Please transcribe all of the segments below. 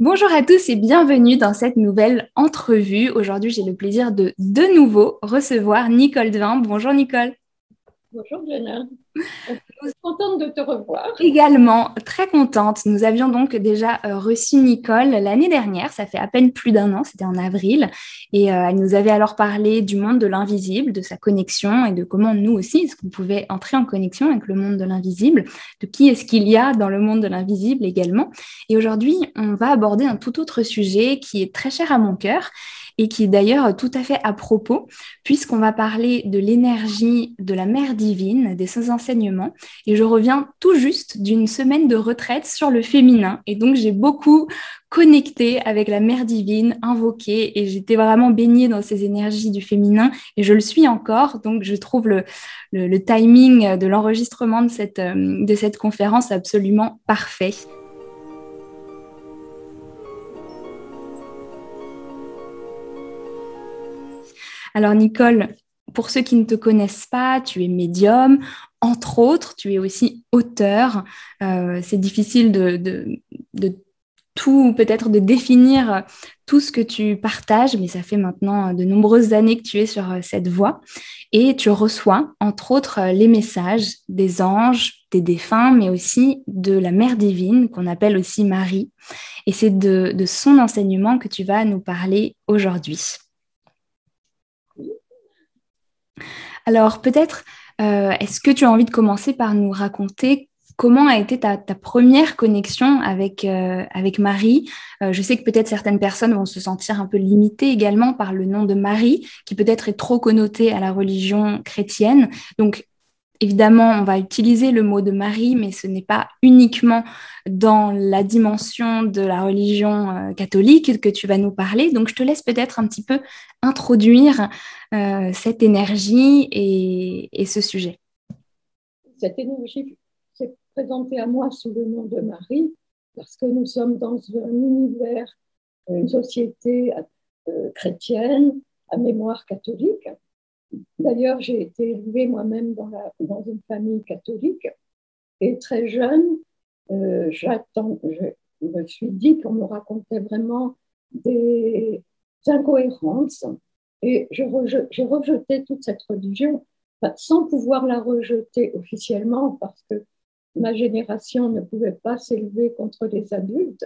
Bonjour à tous et bienvenue dans cette nouvelle entrevue. Aujourd'hui, j'ai le plaisir de nouveau recevoir Nicole Devin. Bonjour Nicole. Bonjour Diana, contente de te revoir. Également très contente. Nous avions donc déjà reçu Nicole l'année dernière, ça fait à peine plus d'un an, c'était en avril, et elle nous avait alors parlé du monde de l'invisible, de sa connexion et de comment nous aussi, est-ce qu'on pouvait entrer en connexion avec le monde de l'invisible, de qui est-ce qu'il y a dans le monde de l'invisible également. Et aujourd'hui, on va aborder un tout autre sujet qui est très cher à mon cœur et qui est d'ailleurs tout à fait à propos, puisqu'on va parler de l'énergie de la mère divine, des ses enseignements. Et je reviens tout juste d'une semaine de retraite sur le féminin. Et donc, j'ai beaucoup connecté avec la mère divine, invoqué, et j'étais vraiment baignée dans ces énergies du féminin, et je le suis encore. Donc, je trouve le timing de l'enregistrement de cette conférence absolument parfait. Alors, Nicole, pour ceux qui ne te connaissent pas, tu es médium. Entre autres, tu es aussi auteur. C'est difficile de tout, peut-être de définir tout ce que tu partages, mais ça fait maintenant de nombreuses années que tu es sur cette voie. Et tu reçois, entre autres, les messages des anges, des défunts, mais aussi de la Mère divine, qu'on appelle aussi Marie. Et c'est de son enseignement que tu vas nous parler aujourd'hui. Alors peut-être, est-ce que tu as envie de commencer par nous raconter comment a été ta première connexion avec Marie? Je sais que peut-être certaines personnes vont se sentir un peu limitées également par le nom de Marie, qui peut-être est trop connoté à la religion chrétienne. Donc évidemment, on va utiliser le mot de Marie, mais ce n'est pas uniquement dans la dimension de la religion catholique que tu vas nous parler. Donc, je te laisse peut-être un petit peu introduire cette énergie et ce sujet. Cette énergie s'est présentée à moi sous le nom de Marie parce que nous sommes dans un univers, une société chrétienne à mémoire catholique. D'ailleurs, j'ai été élevée moi-même dans une famille catholique et très jeune, je me suis dit qu'on me racontait vraiment des incohérences et j'ai rejeté toute cette religion, enfin, sans pouvoir la rejeter officiellement parce que ma génération ne pouvait pas s'élever contre les adultes,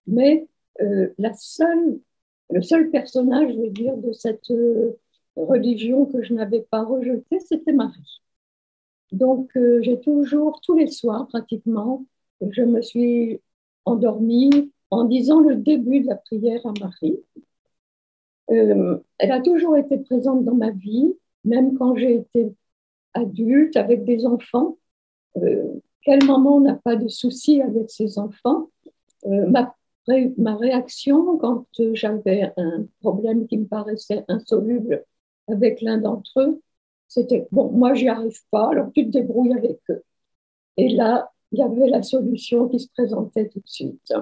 mais le seul personnage, je veux dire, de cette religion que je n'avais pas rejetée, c'était Marie. Donc, j'ai toujours, tous les soirs pratiquement, je me suis endormie en disant le début de la prière à Marie. Elle a toujours été présente dans ma vie, même quand j'ai été adulte avec des enfants. Quel moment n'a pas de soucis avec ses enfants? Ma réaction quand j'avais un problème qui me paraissait insoluble avec l'un d'entre eux, c'était bon, moi j'y arrive pas, alors tu te débrouilles avec eux. Et là, il y avait la solution qui se présentait tout de suite.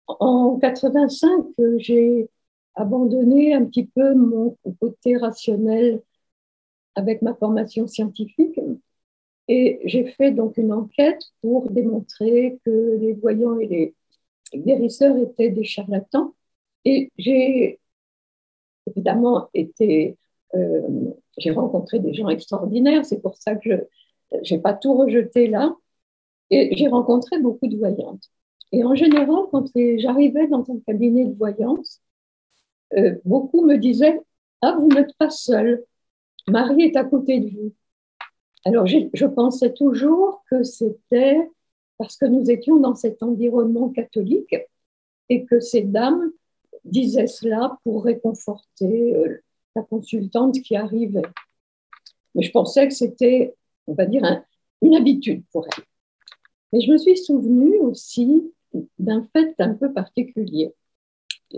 En 85, j'ai abandonné un petit peu mon côté rationnel avec ma formation scientifique et j'ai fait donc une enquête pour démontrer que les voyants et les guérisseurs étaient des charlatans. Et j'ai évidemment euh, j'ai rencontré des gens extraordinaires, c'est pour ça que je n'ai pas tout rejeté là. Et j'ai rencontré beaucoup de voyantes. Et en général, quand j'arrivais dans un cabinet de voyance, beaucoup me disaient: Ah, vous n'êtes pas seule, Marie est à côté de vous. Alors, je pensais toujours que c'était parce que nous étions dans cet environnement catholique et que ces dames disaient cela pour réconforter la consultante qui arrivait. Mais je pensais que c'était, on va dire, une habitude pour elle. Mais je me suis souvenue aussi d'un fait un peu particulier.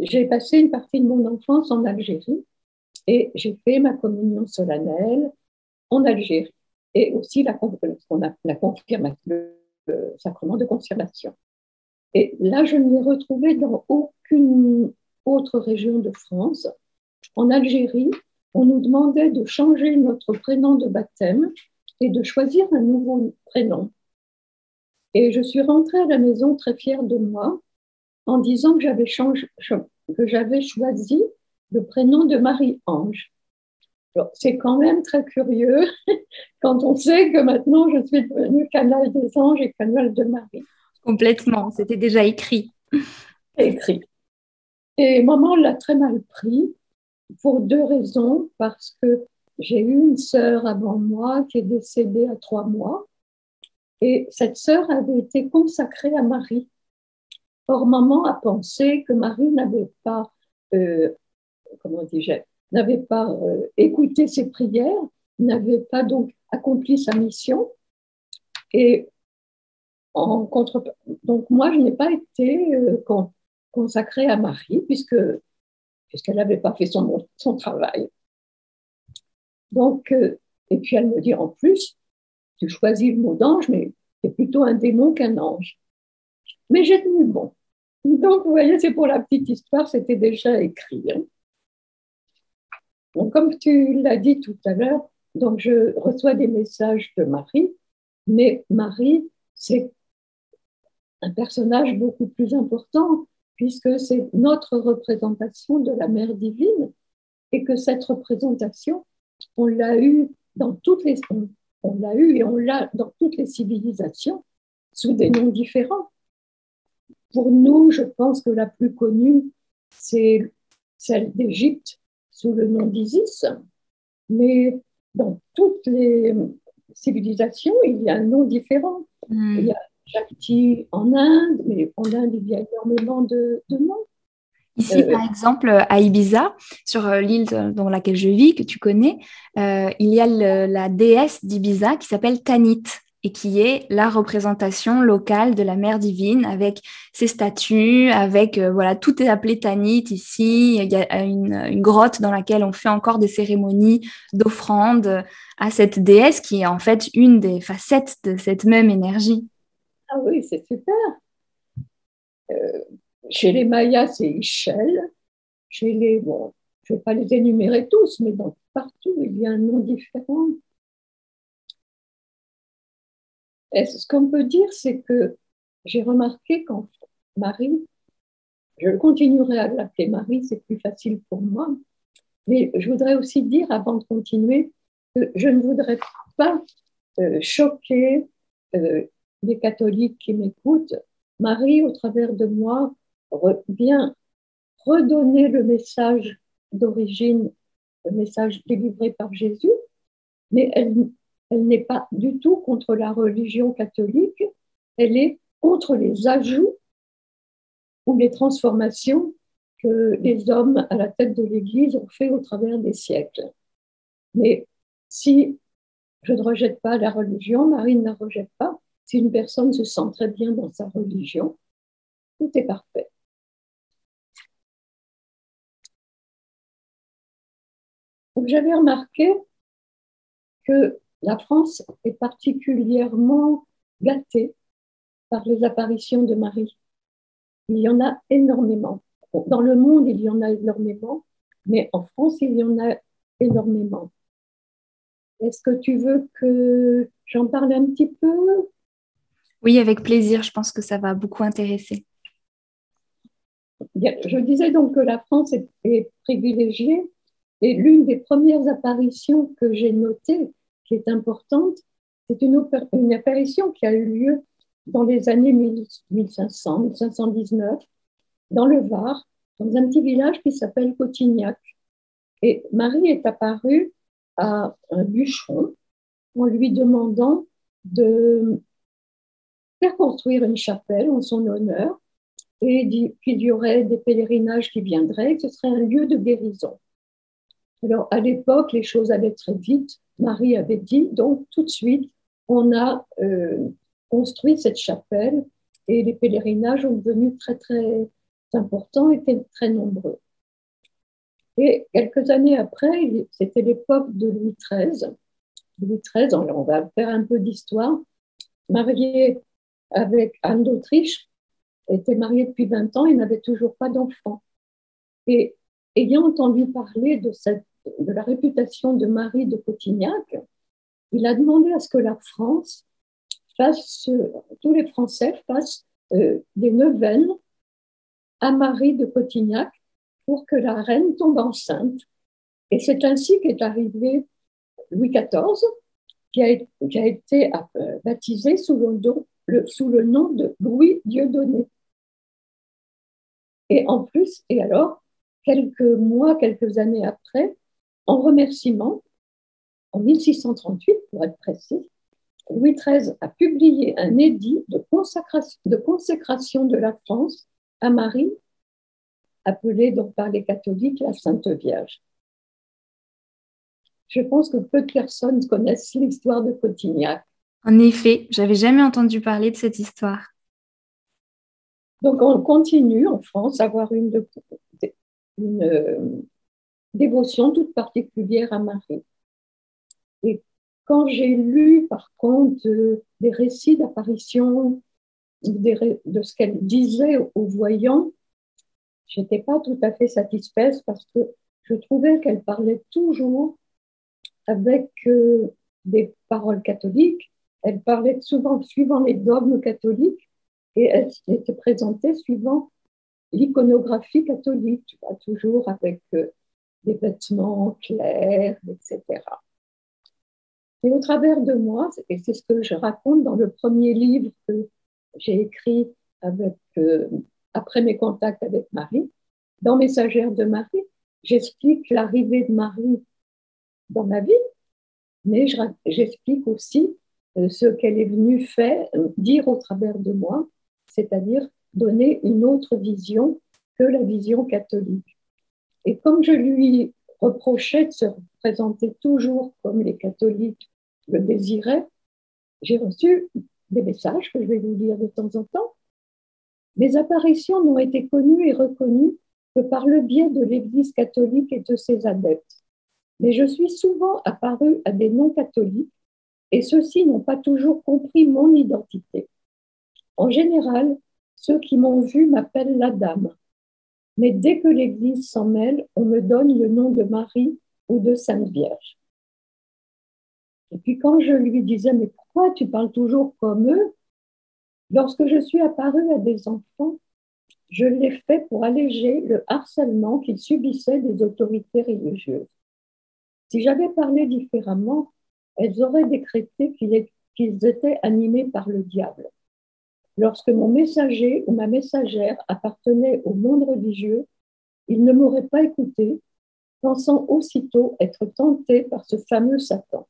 J'ai passé une partie de mon enfance en Algérie et j'ai fait ma communion solennelle en Algérie et aussi la confirmation, le sacrement de confirmation. Et là, je ne m'y retrouvais dans aucune autre région de France. En Algérie, on nous demandait de changer notre prénom de baptême et de choisir un nouveau prénom. Et je suis rentrée à la maison très fière de moi en disant que j'avais choisi le prénom de Marie-Ange. C'est quand même très curieux quand on sait que maintenant je suis devenue canal des anges et canal de Marie. Complètement, c'était déjà écrit. Écrit. Et maman l'a très mal pris pour deux raisons. Parce que j'ai eu une sœur avant moi qui est décédée à 3 mois. Et cette sœur avait été consacrée à Marie. Or, maman a pensé que Marie n'avait pas, euh, comment dis-je, n'avait pas écouté ses prières, n'avait pas donc accompli sa mission. Et donc moi, je n'ai pas été consacrée à Marie puisqu'elle n'avait pas fait son travail. Donc, et puis elle me dit en plus, tu choisis le mot d'ange, mais c'est plutôt un démon qu'un ange. Mais j'ai tenu bon. Donc, vous voyez, c'est pour la petite histoire, c'était déjà écrit. Hein. Donc, comme tu l'as dit tout à l'heure, donc je reçois des messages de Marie, mais Marie, c'est un personnage beaucoup plus important, puisque c'est notre représentation de la Mère divine, et que cette représentation, on l'a eu dans toutes les, on l'a eu et on l'a dans toutes les civilisations, sous des noms différents. Pour nous, je pense que la plus connue, c'est celle d'Égypte, sous le nom d'Isis, mais dans toutes les civilisations, il y a un nom différent. Il y a Shakti en Inde, mais en Inde, il y a énormément de noms. Ici, par exemple, à Ibiza, sur l'île dans laquelle je vis, que tu connais, il y a la déesse d'Ibiza qui s'appelle Tanit et qui est la représentation locale de la mère divine avec ses statues, avec, voilà, tout est appelé Tanit ici. Il y a une grotte dans laquelle on fait encore des cérémonies d'offrande à cette déesse qui est en fait une des facettes de cette même énergie. Ah oui, c'est super. Chez les Mayas, c'est Ischel. Bon, je ne vais pas les énumérer tous, mais partout, il y a un nom différent. Et ce qu'on peut dire, c'est que j'ai remarqué qu'en Marie, je continuerai à l'appeler Marie, c'est plus facile pour moi, mais je voudrais aussi dire, avant de continuer, que je ne voudrais pas choquer les catholiques qui m'écoutent. Marie, au travers de moi, vient redonner le message d'origine, le message délivré par Jésus, mais elle n'est pas du tout contre la religion catholique, elle est contre les ajouts ou les transformations que les hommes à la tête de l'Église ont fait au travers des siècles. Mais si je ne rejette pas la religion, Marie ne la rejette pas, si une personne se sent très bien dans sa religion, tout est parfait. Donc j'avais remarqué que la France est particulièrement gâtée par les apparitions de Marie. Il y en a énormément. Dans le monde, il y en a énormément, mais en France, il y en a énormément. Est-ce que tu veux que j'en parle un petit peu? Oui, avec plaisir, je pense que ça va beaucoup intéresser. Je disais donc que la France est privilégiée et l'une des premières apparitions que j'ai notées, qui est importante, c'est une apparition qui a eu lieu dans les années 1500, 1519, dans le Var, dans un petit village qui s'appelle Cotignac. Et Marie est apparue à un bûcheron en lui demandant de faire construire une chapelle en son honneur et qu'il y aurait des pèlerinages qui viendraient, que ce serait un lieu de guérison. Alors, à l'époque, les choses allaient très vite. Marie avait dit, donc tout de suite, on a construit cette chapelle et les pèlerinages ont devenu très, très importants, étaient très nombreux. Et quelques années après, c'était l'époque de Louis XIII. Louis XIII, on va faire un peu d'histoire, marié avec Anne d'Autriche, était marié depuis 20 ans et n'avait toujours pas d'enfant. Et ayant entendu parler de la réputation de Marie de Cotignac, il a demandé à ce que la France tous les Français fassent des neuvaines à Marie de Cotignac pour que la reine tombe enceinte. Et c'est ainsi qu'est arrivé Louis XIV, qui a été baptisé sous le nom de Louis Dieudonné. Et en plus, et alors, quelques années après, en remerciement, en 1638, pour être précis, Louis XIII a publié un édit de consécration de la France à Marie, appelée donc par les catholiques la Sainte Vierge. Je pense que peu de personnes connaissent l'histoire de Cotignac. En effet, j'avais jamais entendu parler de cette histoire. Donc, on continue en France à avoir une dévotion toute particulière à Marie. Et quand j'ai lu, par contre, des récits d'apparition, de ce qu'elle disait aux voyants, je n'étais pas tout à fait satisfaite parce que je trouvais qu'elle parlait toujours avec des paroles catholiques. Elle parlait souvent suivant les dogmes catholiques et elle était présentée suivant l'iconographie catholique, tu vois, toujours avec des vêtements clairs, etc. Et au travers de moi, et c'est ce que je raconte dans le premier livre que j'ai écrit après mes contacts avec Marie, dans Messagère de Marie, j'explique l'arrivée de Marie dans ma vie, mais j'explique aussi ce qu'elle est venue dire au travers de moi, c'est-à-dire donner une autre vision que la vision catholique. Et comme je lui reprochais de se présenter toujours comme les catholiques le désiraient, j'ai reçu des messages que je vais vous lire de temps en temps. Mes apparitions n'ont été connues et reconnues que par le biais de l'Église catholique et de ses adeptes. Mais je suis souvent apparue à des non-catholiques et ceux-ci n'ont pas toujours compris mon identité. En général, ceux qui m'ont vue m'appellent la dame. Mais dès que l'Église s'en mêle, on me donne le nom de Marie ou de Sainte Vierge. Et puis quand je lui disais, mais pourquoi tu parles toujours comme eux? Lorsque je suis apparue à des enfants, je l'ai fait pour alléger le harcèlement qu'ils subissaient des autorités religieuses. Si j'avais parlé différemment, elles auraient décrété qu'ils étaient animés par le diable. Lorsque mon messager ou ma messagère appartenait au monde religieux, ils ne m'auraient pas écouté, pensant aussitôt être tentés par ce fameux Satan.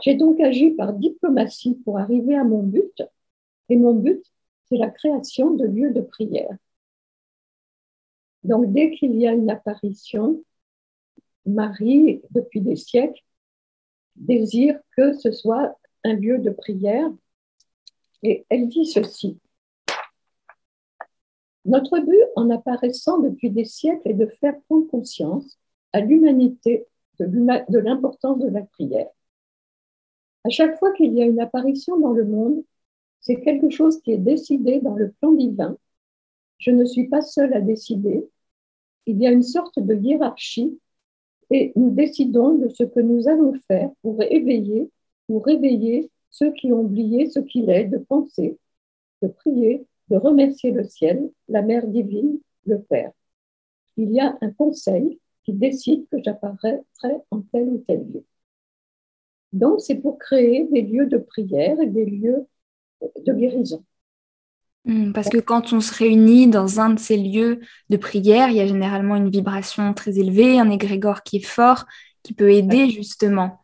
J'ai donc agi par diplomatie pour arriver à mon but, et mon but, c'est la création de lieux de prière. Donc, dès qu'il y a une apparition, Marie, depuis des siècles, désire que ce soit un lieu de prière. Et elle dit ceci. Notre but en apparaissant depuis des siècles est de faire prendre conscience à l'humanité de l'importance de la prière. À chaque fois qu'il y a une apparition dans le monde, c'est quelque chose qui est décidé dans le plan divin. Je ne suis pas seule à décider. Il y a une sorte de hiérarchie et nous décidons de ce que nous allons faire pour réveiller ceux qui ont oublié ce qu'il est de penser, de prier, de remercier le ciel, la Mère divine, le Père. Il y a un conseil qui décide que j'apparaîtrai en tel ou tel lieu. Donc, c'est pour créer des lieux de prière et des lieux de guérison. Parce que quand on se réunit dans un de ces lieux de prière, il y a généralement une vibration très élevée, un égrégore qui est fort, qui peut aider justement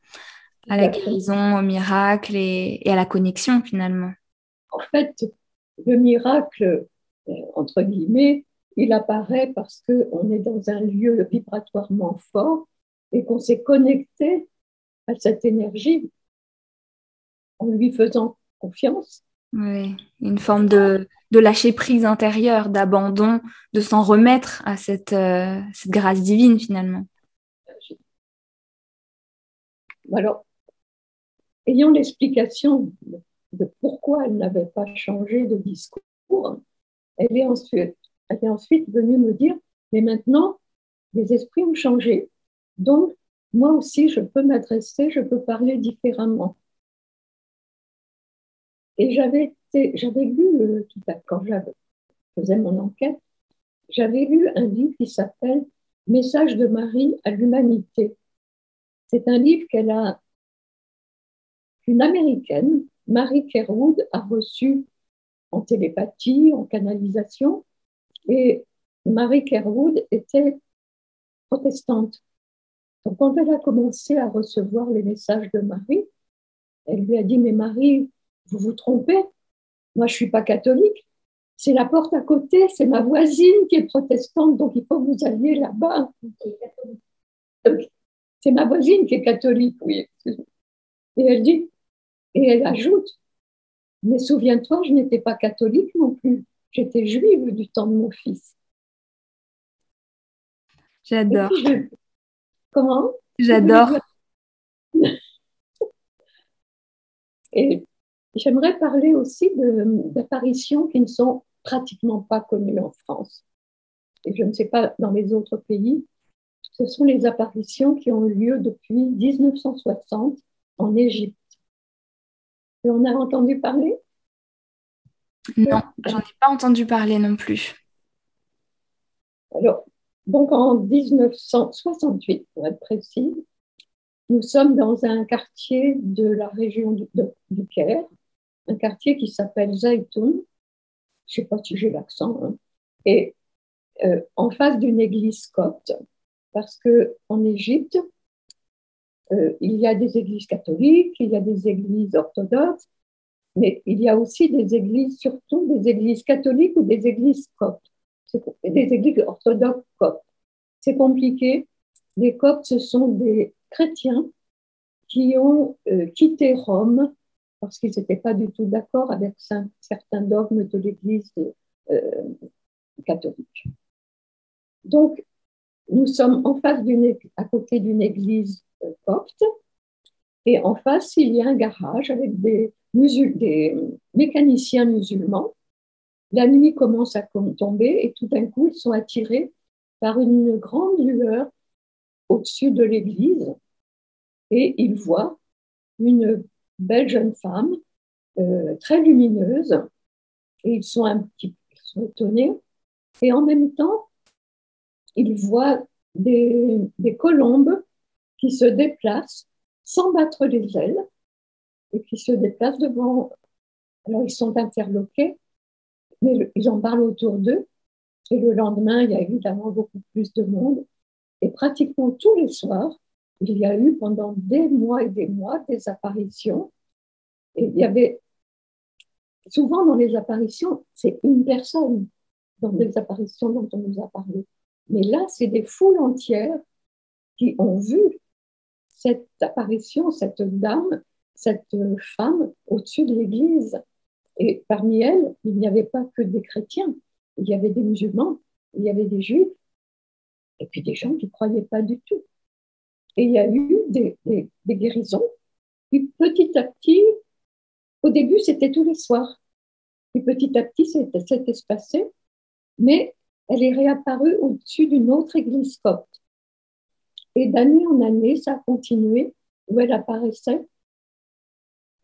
à la guérison, au miracle et à la connexion finalement. En fait, le miracle, entre guillemets, il apparaît parce qu'on est dans un lieu vibratoirement fort et qu'on s'est connecté à cette énergie en lui faisant confiance. Oui, une forme de lâcher prise intérieure, d'abandon, de s'en remettre à cette grâce divine finalement. Alors, ayant l'explication de pourquoi elle n'avait pas changé de discours, elle est ensuite venue me dire, mais maintenant, les esprits ont changé, donc moi aussi, je peux parler différemment. Et j'avais lu, quand je faisais mon enquête, j'avais lu un livre qui s'appelle Message de Marie à l'humanité. C'est un livre qu'une Américaine, Mary Kerwood, a reçu en télépathie, en canalisation. Et Mary Kerwood était protestante. Donc, quand elle a commencé à recevoir les messages de Marie, elle lui a dit, mais Marie, vous vous trompez, moi je ne suis pas catholique, c'est la porte à côté, c'est ma voisine qui est protestante, donc il faut que vous alliez là-bas. C'est ma voisine qui est catholique, oui. Et elle dit, et elle ajoute, mais souviens-toi, je n'étais pas catholique non plus, j'étais juive du temps de mon fils. Et J'adore. puis comment? Tu voulais J'adore. dire? Et j'aimerais parler aussi d'apparitions qui ne sont pratiquement pas connues en France. Et je ne sais pas dans les autres pays. Ce sont les apparitions qui ont eu lieu depuis 1960 en Égypte. Et on a entendu parler? Non, j'en ai pas entendu parler non plus. Alors, donc en 1968, pour être précis, nous sommes dans un quartier de la région du Caire, un quartier qui s'appelle Zaytoun. Je ne sais pas si j'ai l'accent, hein. Et en face d'une église copte, parce qu'en Égypte, il y a des églises catholiques, il y a des églises orthodoxes, mais il y a aussi des églises, surtout des églises catholiques ou des églises coptes, des églises orthodoxes coptes. C'est compliqué. Les coptes, ce sont des chrétiens qui ont quitté Rome parce qu'ils n'étaient pas du tout d'accord avec certains dogmes de l'église euh, catholique. Donc, nous sommes à côté d'une église copte, et en face, il y a un garage avec des mécaniciens musulmans. La nuit commence à tomber et tout d'un coup, ils sont attirés par une grande lueur au-dessus de l'église et ils voient une belle jeune femme très lumineuse et ils sont ils sont étonnés. Et en même temps, ils voient des colombes qui se déplacent sans battre les ailes et qui se déplacent devant. Alors, ils sont interloqués, mais ils en parlent autour d'eux. Et le lendemain, il y a évidemment beaucoup plus de monde. Et pratiquement tous les soirs, il y a eu pendant des mois et des mois des apparitions. Et il y avait souvent dans les apparitions, c'est une personne dans les apparitions dont on nous a parlé. Mais là, c'est des foules entières qui ont vu cette apparition, cette dame, cette femme au-dessus de l'église. Et parmi elles, il n'y avait pas que des chrétiens, il y avait des musulmans, il y avait des juifs, et puis des gens qui ne croyaient pas du tout. Et il y a eu des guérisons. Puis petit à petit, au début, c'était tous les soirs. Puis petit à petit, s'est espacé, mais elle est réapparue au-dessus d'une autre église copte. Et d'année en année, ça a continué, où elle apparaissait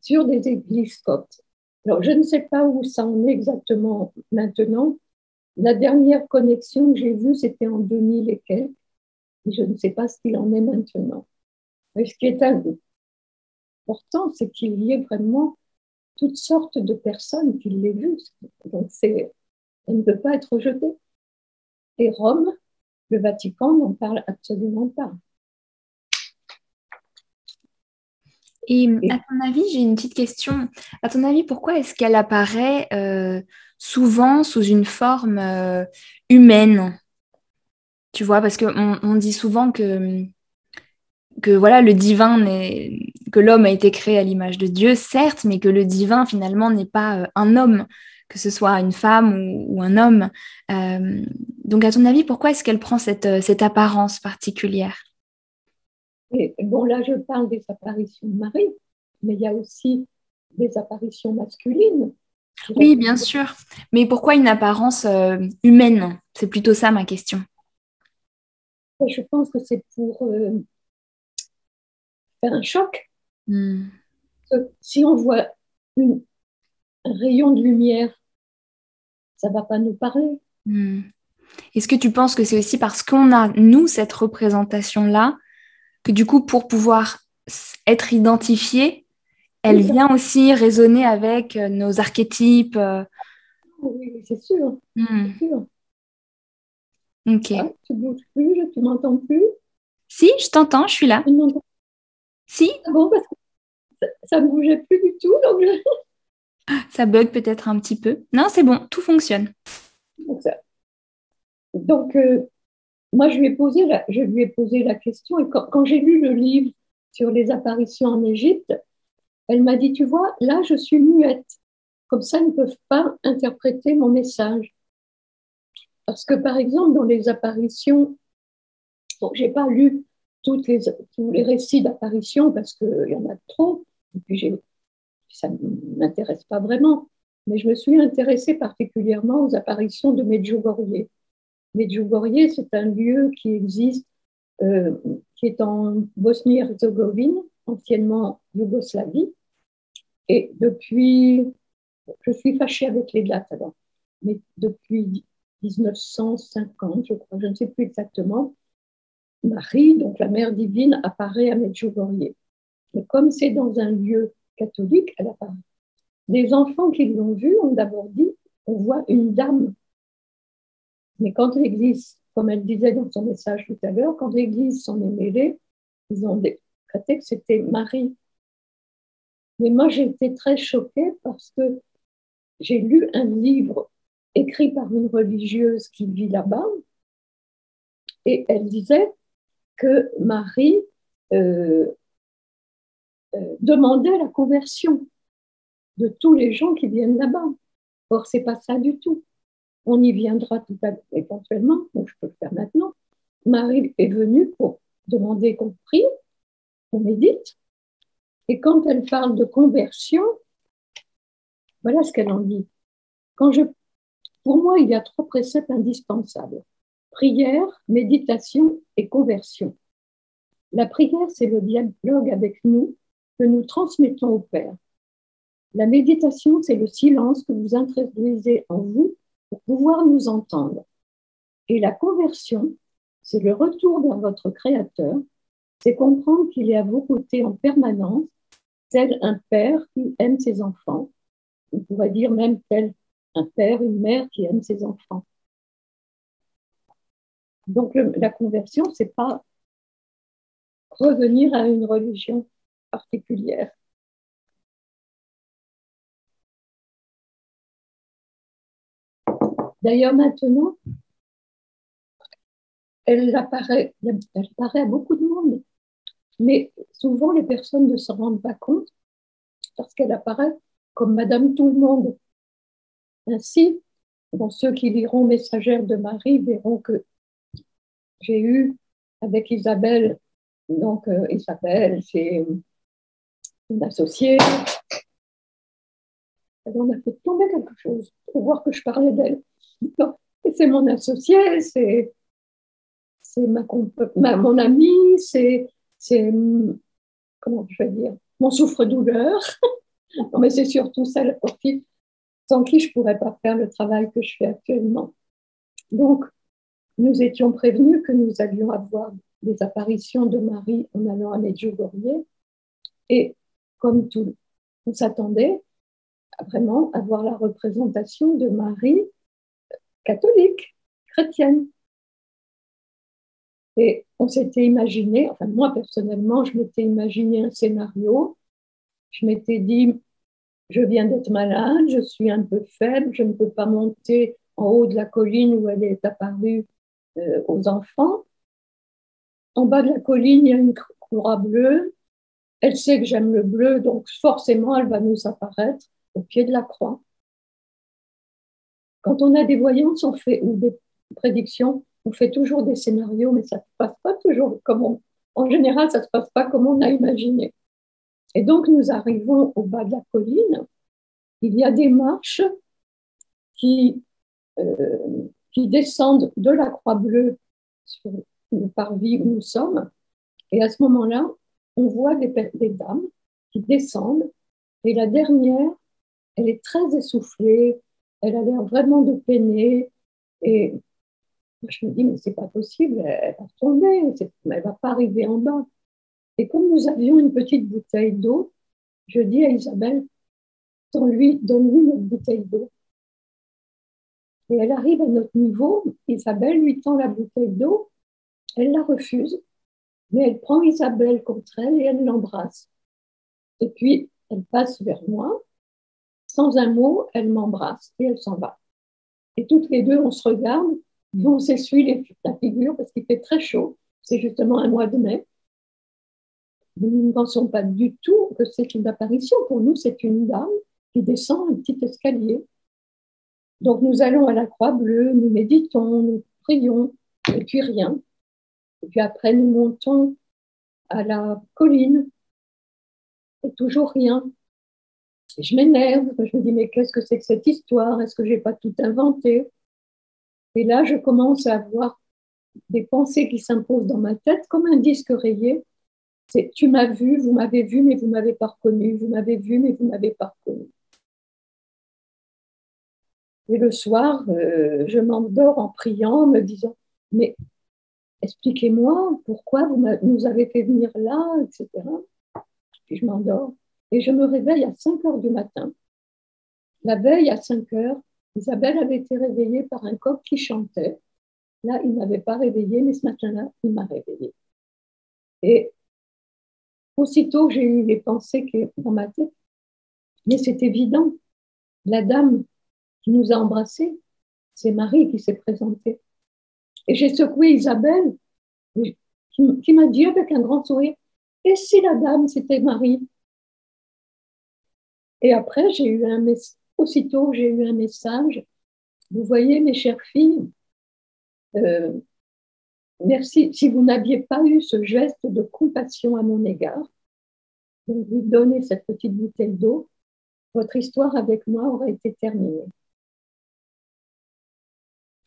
sur des églises coptes. Alors, je ne sais pas où ça en est exactement maintenant. La dernière connexion que j'ai vue, c'était en 2000 et quelques. Et je ne sais pas ce qu'il en est maintenant. Mais ce qui est important, c'est qu'il y ait vraiment toutes sortes de personnes qui l'aient vu. Donc, elle ne peut pas être rejetée. Et Rome, le Vatican n'en parle absolument pas. Et à ton avis, j'ai une petite question. À ton avis, pourquoi est-ce qu'elle apparaît souvent sous une forme humaine? Tu vois, parce qu'on dit souvent que voilà, le divin que l'homme a été créé à l'image de Dieu, certes, mais que le divin finalement n'est pas un homme, que ce soit une femme ou un homme. Donc, à ton avis, pourquoi est-ce qu'elle prend cette apparence particulière? Et bon, là, je parle des apparitions de Marie, mais il y a aussi des apparitions masculines. Oui, bien sûr. Mais pourquoi une apparence humaine? C'est plutôt ça ma question. Je pense que c'est pour faire un choc. Hmm. Si on voit un rayon de lumière, ça ne va pas nous parler. Hmm. Est-ce que tu penses que c'est aussi parce qu'on a, nous, cette représentation-là, que du coup, pour pouvoir être identifié, elle Oui, vient aussi résonner avec nos archétypes oui, oui, c'est sûr, hmm, c'est sûr. Ah, ok. tu bouges plus, tu m'entends plus? Si, je t'entends, je suis là. Tu m'entends? Si, Ah bon, parce que ça ne bougeait plus du tout, donc ça bug peut-être un petit peu. Non, c'est bon, tout fonctionne. donc, moi, je lui ai posé la question, et quand j'ai lu le livre sur les apparitions en Égypte, elle m'a dit, tu vois, là, je suis muette. Comme ça, ils ne peuvent pas interpréter mon message. Parce que, par exemple, dans les apparitions, bon, je n'ai pas lu tous les récits d'apparitions parce qu'il y en a trop, et puis ça ne m'intéresse pas vraiment. Mais je me suis intéressée particulièrement aux apparitions de Medjugorje. Medjugorje, c'est un lieu qui existe, euh, qui est en Bosnie-Herzégovine, anciennement Yougoslavie. Et depuis, je suis fâchée avec les dates alors, mais depuis 1950, je crois, je ne sais plus exactement, Marie, donc la Mère divine, apparaît à Medjugorje. Mais comme c'est dans un lieu catholique, elle apparaît. Les enfants qui l'ont vue ont d'abord dit, on voit une dame. Mais quand l'Église, comme elle disait dans son message tout à l'heure, quand l'Église s'en est mêlée, ils ont décrété que c'était Marie. Mais moi, j'ai été très choquée parce que j'ai lu un livre écrit par une religieuse qui vit là-bas et elle disait que Marie euh, demandait la conversion de tous les gens qui viennent là-bas. Or, c'est pas ça du tout. On y viendra tout à l'heure éventuellement, donc je peux le faire maintenant. Marie est venue pour demander qu'on prie, qu'on médite, et quand elle parle de conversion, voilà ce qu'elle en dit. Quand je, pour moi, il y a trois préceptes indispensables. Prière, méditation et conversion. La prière, c'est le dialogue avec nous que nous transmettons au Père. La méditation, c'est le silence que vous introduisez en vous pour pouvoir nous entendre. Et la conversion, c'est le retour vers votre Créateur, c'est comprendre qu'il est à vos côtés en permanence, tel un père qui aime ses enfants. On pourrait dire même tel un père, une mère qui aime ses enfants. Donc la conversion, c'est pas revenir à une religion particulière. D'ailleurs, maintenant, elle apparaît à beaucoup de monde, mais souvent les personnes ne s'en rendent pas compte parce qu'elle apparaît comme Madame Tout le Monde. Ainsi, bon, ceux qui liront Messagère de Marie verront que j'ai eu avec Isabelle, donc Isabelle, c'est une associée, on a fait tomber quelque chose pour voir que je parlais d'elle. C'est mon associée, c'est mon amie, c'est, comment je vais dire, mon souffre-douleur. Non, mais c'est surtout celle sans qui je ne pourrais pas faire le travail que je fais actuellement. Donc, nous étions prévenus que nous allions avoir des apparitions de Marie en allant à Medjugorje. Et comme tout, on s'attendait à vraiment avoir la représentation de Marie catholique, chrétienne. Et on s'était imaginé, enfin moi personnellement, je m'étais imaginé un scénario. Je m'étais dit, je viens d'être malade, je suis un peu faible, je ne peux pas monter en haut de la colline où elle est apparue aux enfants. En bas de la colline, il y a une croix bleue. Elle sait que j'aime le bleu, donc forcément, elle va nous apparaître au pied de la croix. Quand on a des voyances, on fait, ou des prédictions, on fait toujours des scénarios, mais ça ne se passe pas toujours en général, ça ne se passe pas comme on a imaginé. Et donc, nous arrivons au bas de la colline. Il y a des marches qui, qui descendent de la croix bleue sur le parvis où nous sommes. Et à ce moment-là, on voit des dames qui descendent. Et la dernière, elle est très essoufflée. Elle a l'air vraiment de peiner. Et Je me dis, mais c'est pas possible, elle va tomber, elle va pas arriver en bas. Et comme nous avions une petite bouteille d'eau, je dis à Isabelle, donne-lui notre bouteille d'eau. Et elle arrive à notre niveau, Isabelle lui tend la bouteille d'eau, elle la refuse, mais elle prend Isabelle contre elle et elle l'embrasse. Et puis, elle passe vers moi, sans un mot, elle m'embrasse et elle s'en va. Et toutes les deux, on se regarde, et on s'essuie la figure parce qu'il fait très chaud. C'est justement un mois de mai. Nous ne pensons pas du tout que c'est une apparition. Pour nous, c'est une dame qui descend un petit escalier. Donc, nous allons à la Croix-Bleue, nous méditons, nous prions, et puis rien. Et puis après, nous montons à la colline, et toujours rien. Et je m'énerve, je me dis, mais qu'est-ce que c'est que cette histoire? Est-ce que je n'ai pas tout inventé? Et là, je commence à avoir des pensées qui s'imposent dans ma tête comme un disque rayé. C'est tu m'as vu, vous m'avez vu, mais vous ne m'avez pas reconnu. Vous m'avez vu, mais vous ne m'avez pas reconnu. Et le soir, je m'endors en priant, en me disant, mais expliquez-moi pourquoi vous nous avez fait venir là, etc. Puis je m'endors et je me réveille à 5 heures du matin. La veille, à 5 heures, Isabelle avait été réveillée par un coq qui chantait. Là, il ne m'avait pas réveillée, mais ce matin-là, il m'a réveillée. Et aussitôt, j'ai eu les pensées dans ma tête. Mais c'est évident, la dame qui nous a embrassés, c'est Marie qui s'est présentée. Et j'ai secoué Isabelle, qui m'a dit avec un grand sourire, et si la dame, c'était Marie? Et après, aussitôt, j'ai eu un message. Vous voyez, mes chères filles, merci. Si vous n'aviez pas eu ce geste de compassion à mon égard, de vous donner cette petite bouteille d'eau, votre histoire avec moi aurait été terminée.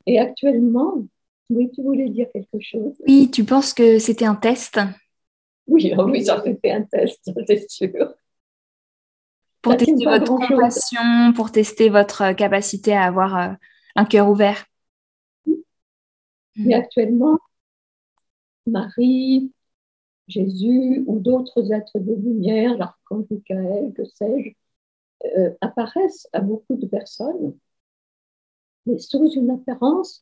Et actuellement, oui, tu voulais dire quelque chose? Oui, tu penses que c'était un test Oui, oui, ça c'était un test, c'est sûr. pour tester votre compassion, pour tester votre capacité à avoir un cœur ouvert. Mais actuellement, Marie, Jésus ou d'autres êtres de lumière, l'archange Michael, que sais-je, apparaissent à beaucoup de personnes, mais sous une apparence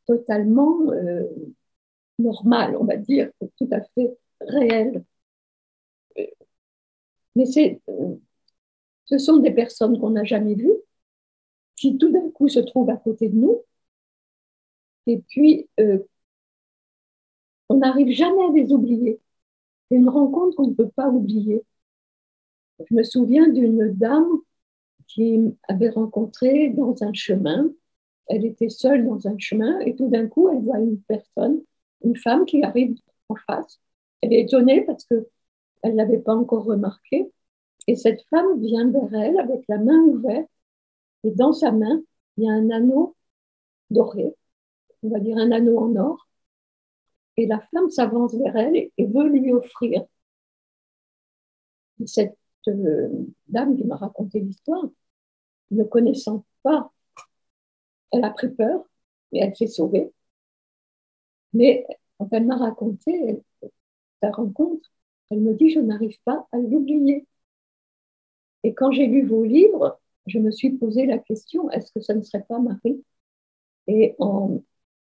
totalement normale, on va dire, tout à fait réelle. Mais ce sont des personnes qu'on n'a jamais vues, qui tout d'un coup se trouvent à côté de nous, et puis on n'arrive jamais à les oublier. C'est une rencontre qu'on ne peut pas oublier. Je me souviens d'une dame qui avait rencontré dans un chemin. Elle était seule dans un chemin et tout d'un coup, elle voit une personne, une femme qui arrive en face. Elle est étonnée parce qu'elle ne l'avait pas encore remarqué. Et cette femme vient vers elle avec la main ouverte et dans sa main, il y a un anneau doré, on va dire un anneau en or. Et la femme s'avance vers elle et veut lui offrir. Et cette dame qui m'a raconté l'histoire, ne connaissant pas, elle a pris peur et elle s'est sauvée. Mais quand elle m'a raconté sa rencontre, elle me dit, je n'arrive pas à l'oublier. Et quand j'ai lu vos livres, je me suis posé la question, est-ce que ça ne serait pas Marie? Et en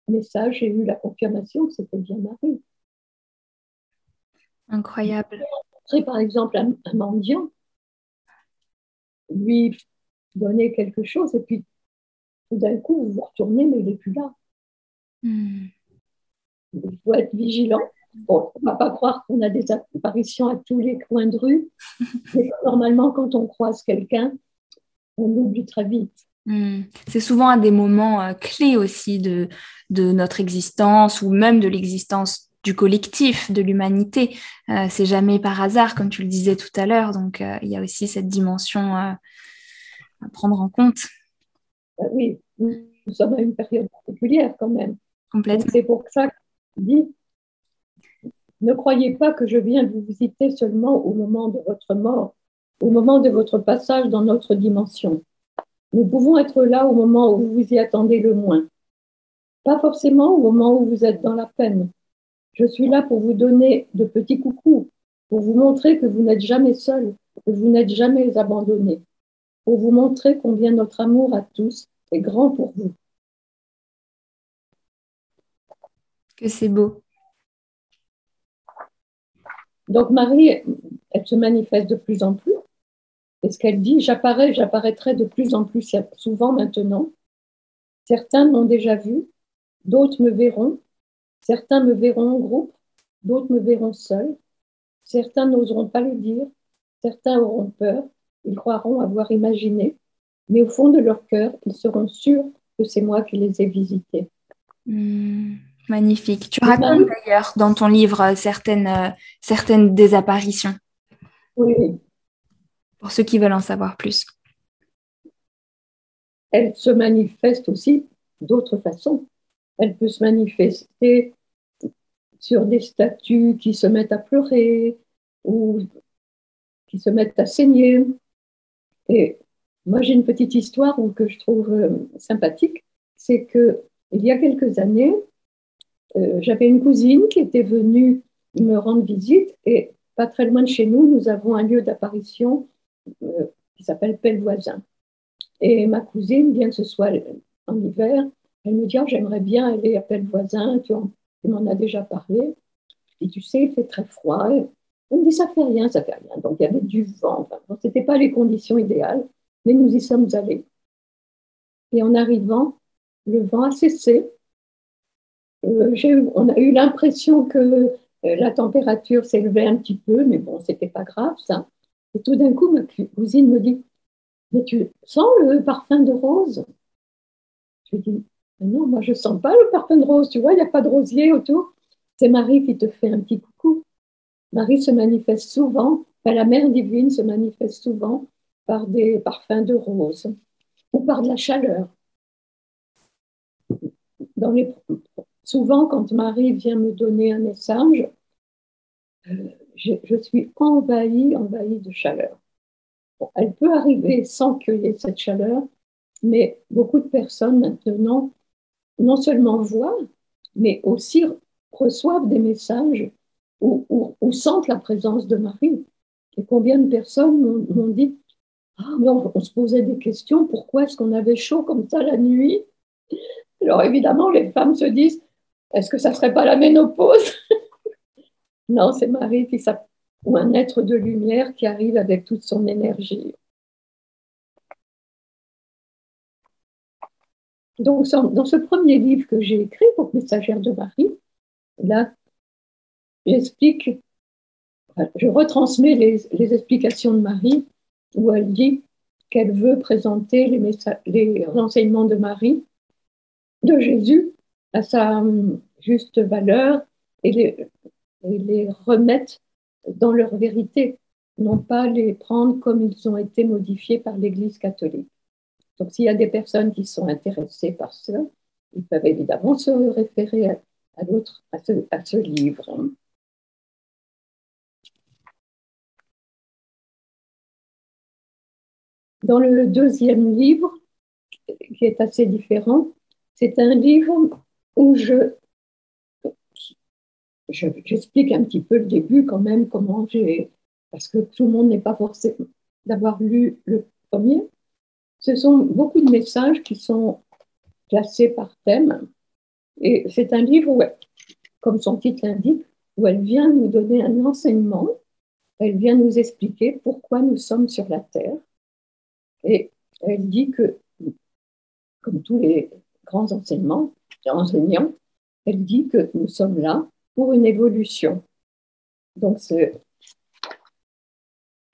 message, j'ai eu la confirmation que c'était bien Marie. Incroyable. J'ai rencontré par exemple un mendiant, lui donner quelque chose, et puis tout d'un coup, vous vous retournez, mais il n'est plus là. Il faut être vigilant. Bon, on ne va pas croire qu'on a des apparitions à tous les coins de rue, mais normalement, quand on croise quelqu'un, on l'oublie très vite. C'est souvent à des moments clés aussi de notre existence ou même de l'existence du collectif, de l'humanité. C'est jamais par hasard, comme tu le disais tout à l'heure. Donc, il y a aussi cette dimension à prendre en compte. Oui, nous sommes à une période particulière quand même. Complètement. Donc, c'est pour ça que je dis, ne croyez pas que je viens vous visiter seulement au moment de votre mort, au moment de votre passage dans notre dimension. Nous pouvons être là au moment où vous y attendez le moins. pas forcément au moment où vous êtes dans la peine. Je suis là pour vous donner de petits coucous, pour vous montrer que vous n'êtes jamais seul, que vous n'êtes jamais abandonné, pour vous montrer combien notre amour à tous est grand pour vous. Que c'est beau. Donc Marie, elle se manifeste de plus en plus. Et ce qu'elle dit, j'apparaîtrai de plus en plus souvent maintenant. Certains m'ont déjà vu, d'autres me verront. Certains me verront en groupe, d'autres me verront seul. Certains n'oseront pas le dire, certains auront peur, ils croiront avoir imaginé, mais au fond de leur cœur, ils seront sûrs que c'est moi qui les ai visités. Magnifique. Tu Mais racontes Marie, d'ailleurs dans ton livre certaines des apparitions, oui, pour ceux qui veulent en savoir plus. elle se manifeste aussi d'autres façons. Elle peut se manifester sur des statues qui se mettent à pleurer ou qui se mettent à saigner. Et moi, j'ai une petite histoire que je trouve sympathique. C'est que il y a quelques années, j'avais une cousine qui était venue me rendre visite et pas très loin de chez nous, nous avons un lieu d'apparition qui s'appelle Pellevoisin. Et ma cousine, bien que ce soit en hiver, elle me dit, oh, j'aimerais bien aller à Pellevoisin, tu m'en as déjà parlé. Et tu sais, il fait très froid. Elle me dit, ça fait rien, ça fait rien. Donc il y avait du vent. Enfin, ce n'était pas les conditions idéales, mais nous y sommes allés. Et en arrivant, le vent a cessé. On a eu l'impression que la température s'élevait un petit peu, mais bon, c'était pas grave, ça. Et tout d'un coup, ma cousine me dit, mais tu sens le parfum de rose? Je lui dis, mais non, moi je sens pas le parfum de rose, tu vois, il n'y a pas de rosier autour. C'est Marie qui te fait un petit coucou. Marie se manifeste souvent, enfin, la Mère divine se manifeste souvent par des parfums de rose ou par de la chaleur. Dans les... Souvent, quand Marie vient me donner un message, je suis envahie de chaleur. Bon, elle peut arriver sans qu'il y ait cette chaleur, mais beaucoup de personnes maintenant non seulement voient, mais aussi reçoivent des messages ou sentent la présence de Marie. Et combien de personnes m'ont dit, ah, mais on se posait des questions, pourquoi est-ce qu'on avait chaud comme ça la nuit? Alors évidemment, les femmes se disent, est-ce que ça ne serait pas la ménopause? Non, c'est Marie ou un être de lumière qui arrive avec toute son énergie. Donc, dans ce premier livre que j'ai écrit pour Messagère de Marie, là, j'explique, je retransmets les explications de Marie, où elle dit qu'elle veut présenter les enseignements de Marie, de Jésus, à sa juste valeur et les remettre dans leur vérité, non pas les prendre comme ils ont été modifiés par l'Église catholique. Donc, s'il y a des personnes qui sont intéressées par ça, ils peuvent évidemment se référer à ce livre. Dans le deuxième livre, qui est assez différent, c'est un livre où j'explique un petit peu le début quand même, parce que tout le monde n'est pas forcé d'avoir lu le premier. Ce sont beaucoup de messages qui sont classés par thème. Et c'est un livre où, comme son titre l'indique, où elle vient nous donner un enseignement, elle vient nous expliquer pourquoi nous sommes sur la Terre. Et elle dit que, comme tous les grands enseignants, elle dit que nous sommes là pour une évolution. Donc,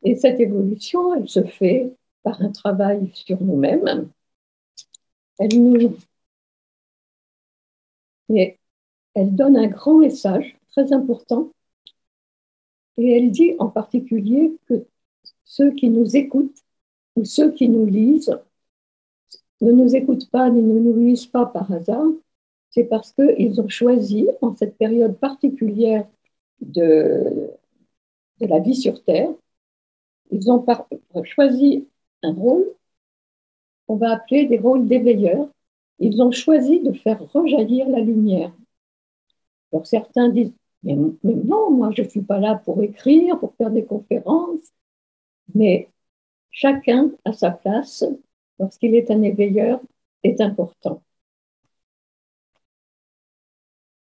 et cette évolution, elle se fait par un travail sur nous-mêmes. Et elle donne un grand message très important. Et elle dit en particulier que ceux qui nous écoutent ou ceux qui nous lisent ne nous écoutent pas ni ne nous lisent pas par hasard, c'est parce qu'ils ont choisi, en cette période particulière de la vie sur Terre, ils ont choisi un rôle qu'on va appeler des rôles d'éveilleurs, Ils ont choisi de faire rejaillir la lumière. Alors certains disent, mais non, moi je ne suis pas là pour écrire, pour faire des conférences, mais chacun à sa place, lorsqu'il est un éveilleur, est important.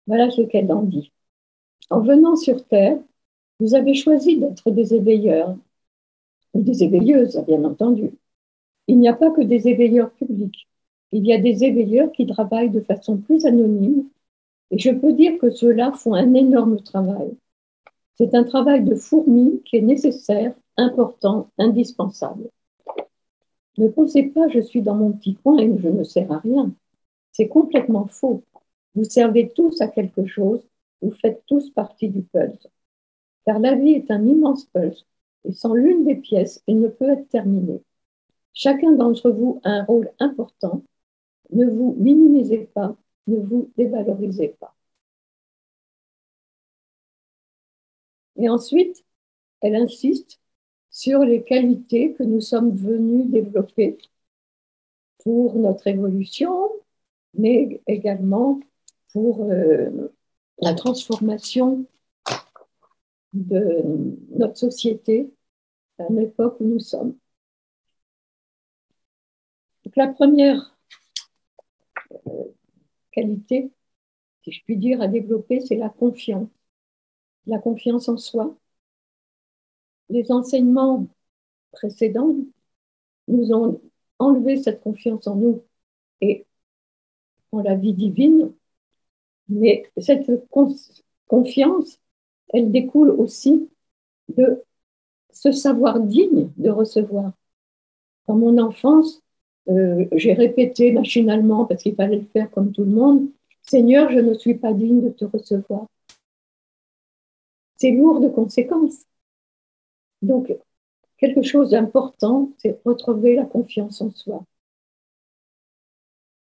Voilà ce qu'elle en dit. En venant sur Terre, vous avez choisi d'être des éveilleurs, ou des éveilleuses, bien entendu. Il n'y a pas que des éveilleurs publics. Il y a des éveilleurs qui travaillent de façon plus anonyme, et je peux dire que ceux-là font un énorme travail. C'est un travail de fourmi qui est nécessaire, important, indispensable. Ne pensez pas je suis dans mon petit coin et je ne sers à rien. C'est complètement faux. Vous servez tous à quelque chose, vous faites tous partie du puzzle. Car la vie est un immense puzzle, et sans l'une des pièces, il ne peut être terminé. Chacun d'entre vous a un rôle important. Ne vous minimisez pas, ne vous dévalorisez pas. Et ensuite, elle insiste sur les qualités que nous sommes venus développer pour notre évolution, mais également pour la transformation de notre société à l'époque où nous sommes. Donc, la première qualité, si je puis dire, à développer, c'est la confiance. La confiance en soi. Les enseignements précédents nous ont enlevé cette confiance en nous et en la vie divine, mais cette confiance, elle découle aussi de se savoir digne de recevoir. Dans mon enfance, j'ai répété machinalement, parce qu'il fallait le faire comme tout le monde, Seigneur, je ne suis pas digne de te recevoir. C'est lourd de conséquences. Donc, quelque chose d'important, c'est retrouver la confiance en soi.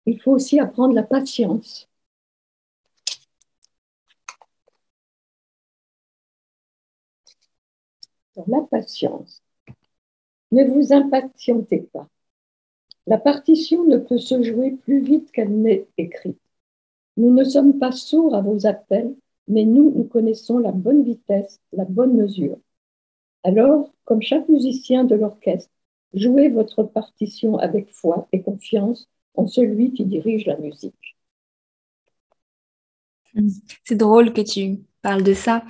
Il faut aussi apprendre la patience. La patience. Ne vous impatientez pas. La partition ne peut se jouer plus vite qu'elle n'est écrite. Nous ne sommes pas sourds à vos appels, mais nous connaissons la bonne vitesse, la bonne mesure. Alors, comme chaque musicien de l'orchestre, jouez votre partition avec foi et confiance en celui qui dirige la musique. C'est drôle que tu parles de ça.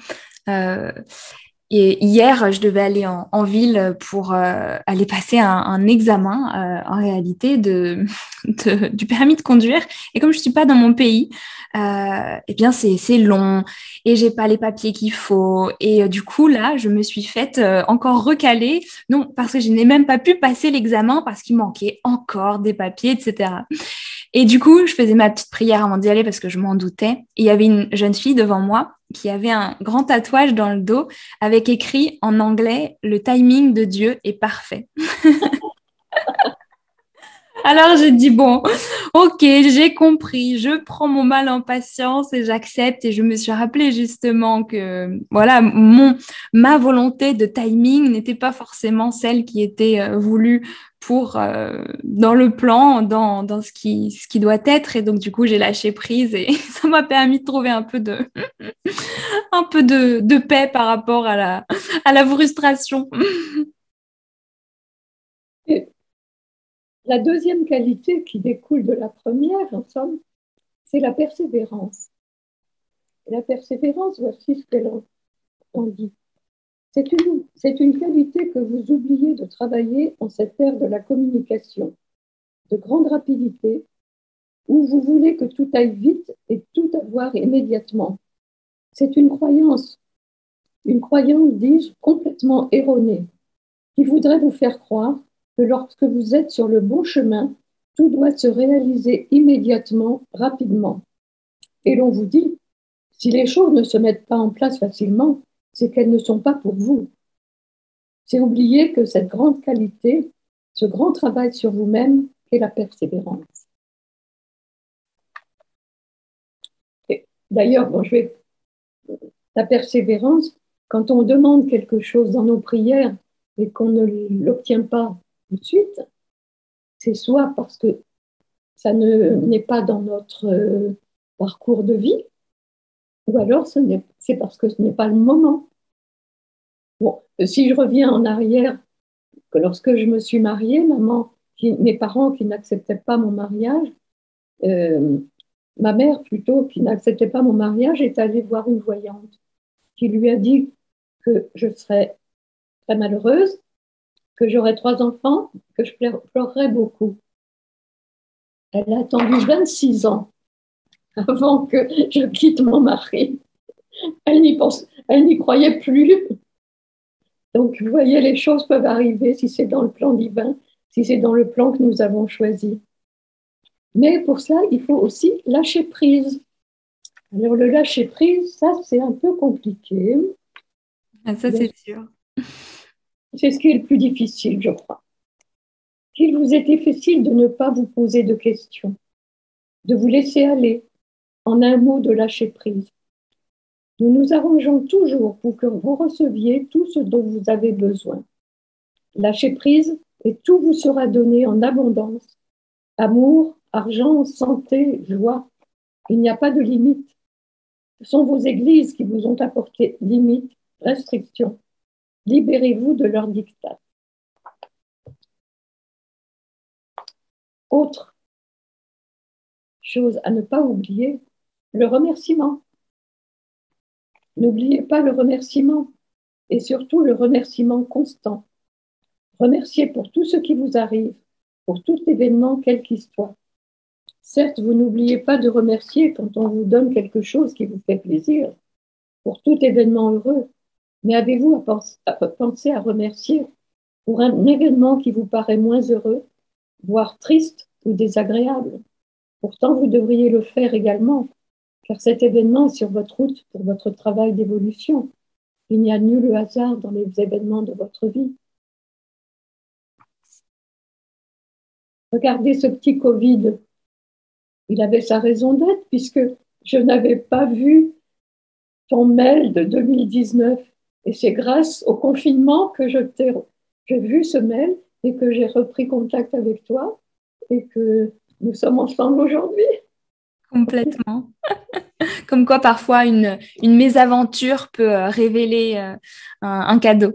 Et hier, je devais aller en ville pour aller passer un examen, en réalité, du permis de conduire. Et comme je suis pas dans mon pays, eh bien, c'est long et j'ai pas les papiers qu'il faut. Et du coup, là, je me suis faite encore recaler. Non, parce que je n'ai même pas pu passer l'examen parce qu'il manquait encore des papiers, etc. Et du coup, je faisais ma petite prière avant d'y aller parce que je m'en doutais. Et il y avait une jeune fille devant moi qui avait un grand tatouage dans le dos avec écrit en anglais « Le timing de Dieu est parfait ». Alors j'ai dit bon, ok, j'ai compris, je prends mon mal en patience et j'accepte. Et je me suis rappelé justement que voilà, ma volonté de timing n'était pas forcément celle qui était voulue pour dans le plan, dans ce qui doit être. Et donc du coup j'ai lâché prise et ça m'a permis de trouver un peu de paix par rapport à la frustration. Et la deuxième qualité qui découle de la première, en somme, c'est la persévérance. Et la persévérance, voici ce qu'elle en dit. C'est une qualité que vous oubliez de travailler en cette ère de la communication, de grande rapidité, où vous voulez que tout aille vite et tout avoir immédiatement. C'est une croyance, dis-je, complètement erronée, qui voudrait vous faire croire que lorsque vous êtes sur le bon chemin, tout doit se réaliser immédiatement, rapidement. Et l'on vous dit, si les choses ne se mettent pas en place facilement, c'est qu'elles ne sont pas pour vous. C'est oublier que cette grande qualité, ce grand travail sur vous-même, est la persévérance. Et d'ailleurs, la persévérance, quand on demande quelque chose dans nos prières et qu'on ne l'obtient pas tout de suite, c'est soit parce que ça n'est pas dans notre parcours de vie, ou alors c'est parce que ce n'est pas le moment. Bon, si je reviens en arrière, que lorsque je me suis mariée, mes parents qui n'acceptaient pas mon mariage, euh, ma mère plutôt qui n'acceptait pas mon mariage, est allée voir une voyante qui lui a dit que je serais très malheureuse, que j'aurais 3 enfants, que je pleurerais beaucoup. Elle a attendu 26 ans avant que je quitte mon mari. Elle n'y croyait plus. Donc, vous voyez, les choses peuvent arriver si c'est dans le plan divin, si c'est dans le plan que nous avons choisi. Mais pour ça, il faut aussi lâcher prise. Alors, le lâcher prise, ça, c'est un peu compliqué. Ah, ça, c'est sûr. C'est ce qui est le plus difficile, je crois. Qu'il vous est difficile de ne pas vous poser de questions, de vous laisser aller, en un mot, de lâcher prise. Nous nous arrangeons toujours pour que vous receviez tout ce dont vous avez besoin. Lâchez prise et tout vous sera donné en abondance. Amour, argent, santé, joie. Il n'y a pas de limite. Ce sont vos églises qui vous ont apporté limites, restrictions. Libérez-vous de leurs dictats. Autre chose à ne pas oublier, le remerciement. N'oubliez pas le remerciement et surtout le remerciement constant. Remerciez pour tout ce qui vous arrive, pour tout événement quel qu'il soit. Certes, vous n'oubliez pas de remercier quand on vous donne quelque chose qui vous fait plaisir, pour tout événement heureux, mais avez-vous pensé à remercier pour un événement qui vous paraît moins heureux, voire triste ou désagréable? Pourtant, vous devriez le faire également, car cet événement est sur votre route pour votre travail d'évolution. Il n'y a nul hasard dans les événements de votre vie. Regardez ce petit Covid. Il avait sa raison d'être puisque je n'avais pas vu ton mail de 2019. Et c'est grâce au confinement que j'ai vu ce mail et que j'ai repris contact avec toi et que nous sommes ensemble aujourd'hui. Complètement. Comme quoi, parfois, une mésaventure peut révéler un cadeau.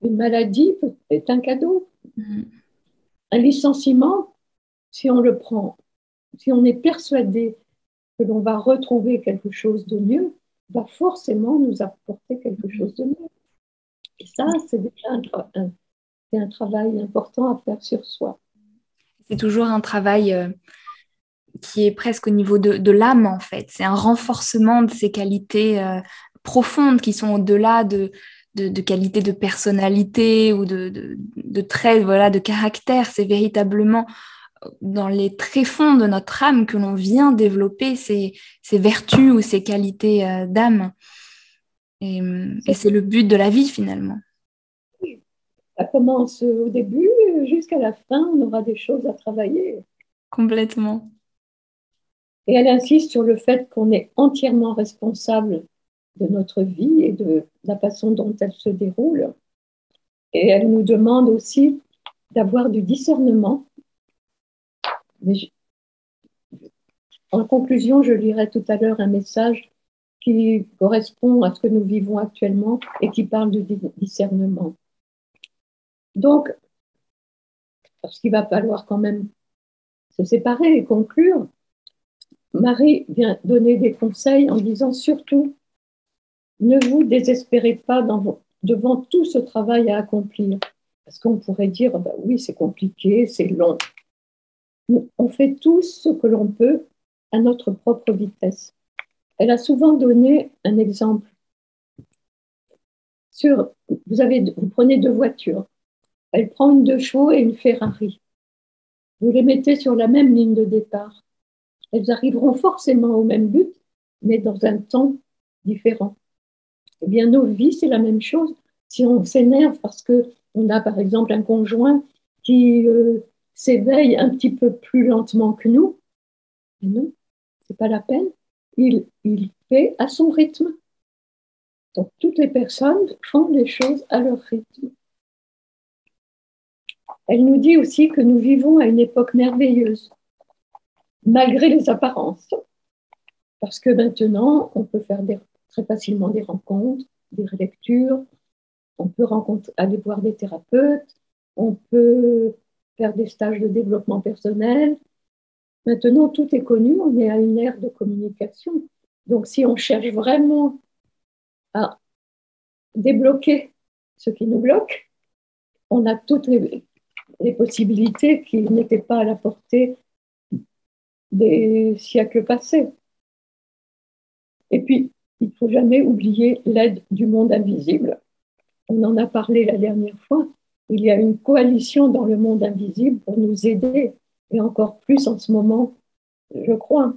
Une maladie est un cadeau. Mhm. Un licenciement, si on le prend, si on est persuadé que l'on va retrouver quelque chose de mieux, va forcément nous apporter quelque chose de mieux. Et ça, c'est déjà un travail important à faire sur soi. C'est toujours un travail qui est presque au niveau de l'âme, en fait. C'est un renforcement de ces qualités profondes qui sont au-delà de qualités de personnalité ou de traits, voilà, de caractère. C'est véritablement dans les tréfonds de notre âme que l'on vient développer ces vertus ou ces qualités d'âme. Et c'est le but de la vie, finalement. Ça commence au début, jusqu'à la fin, on aura des choses à travailler. Complètement. Et elle insiste sur le fait qu'on est entièrement responsable de notre vie et de la façon dont elle se déroule. Et elle nous demande aussi d'avoir du discernement. Mais en conclusion, je lirai tout à l'heure un message qui correspond à ce que nous vivons actuellement et qui parle du discernement. Donc, parce qu'il va falloir quand même se séparer et conclure, Marie vient donner des conseils en disant surtout, ne vous désespérez pas devant tout ce travail à accomplir. Parce qu'on pourrait dire, bah oui, c'est compliqué, c'est long. On fait tout ce que l'on peut à notre propre vitesse. Elle a souvent donné un exemple. Vous prenez 2 voitures. Elle prend une 2 chevaux et une Ferrari. Vous les mettez sur la même ligne de départ. Elles arriveront forcément au même but, mais dans un temps différent. Eh bien, nos vies, c'est la même chose. Si on s'énerve parce qu'on a, par exemple, un conjoint qui s'éveille un petit peu plus lentement que nous, non, c'est pas la peine. Il fait à son rythme. Donc, toutes les personnes font les choses à leur rythme. Elle nous dit aussi que nous vivons à une époque merveilleuse malgré les apparences. Parce que maintenant, on peut faire très facilement des rencontres, des lectures, on peut aller voir des thérapeutes, on peut faire des stages de développement personnel. Maintenant, tout est connu, on est à une ère de communication. Donc, si on cherche vraiment à débloquer ce qui nous bloque, on a toutes les possibilités qui n'étaient pas à la portée des siècles passés. Et puis, il ne faut jamais oublier l'aide du monde invisible. On en a parlé la dernière fois. Il y a une coalition dans le monde invisible pour nous aider, et encore plus en ce moment, je crois.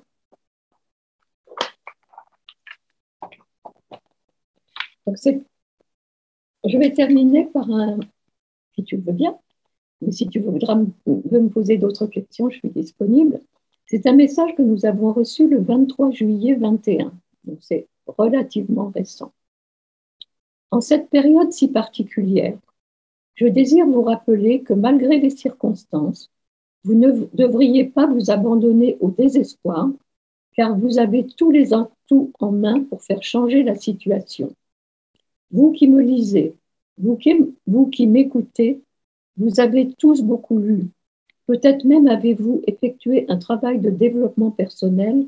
Donc je vais terminer par si tu le veux bien, mais si tu veux me poser d'autres questions, je suis disponible. C'est un message que nous avons reçu le 23 juillet 21, donc c'est relativement récent. En cette période si particulière, je désire vous rappeler que malgré les circonstances, vous ne devriez pas vous abandonner au désespoir, car vous avez tous les atouts en main pour faire changer la situation. Vous qui me lisez, vous qui m'écoutez, vous avez tous beaucoup lu. Peut-être même avez-vous effectué un travail de développement personnel,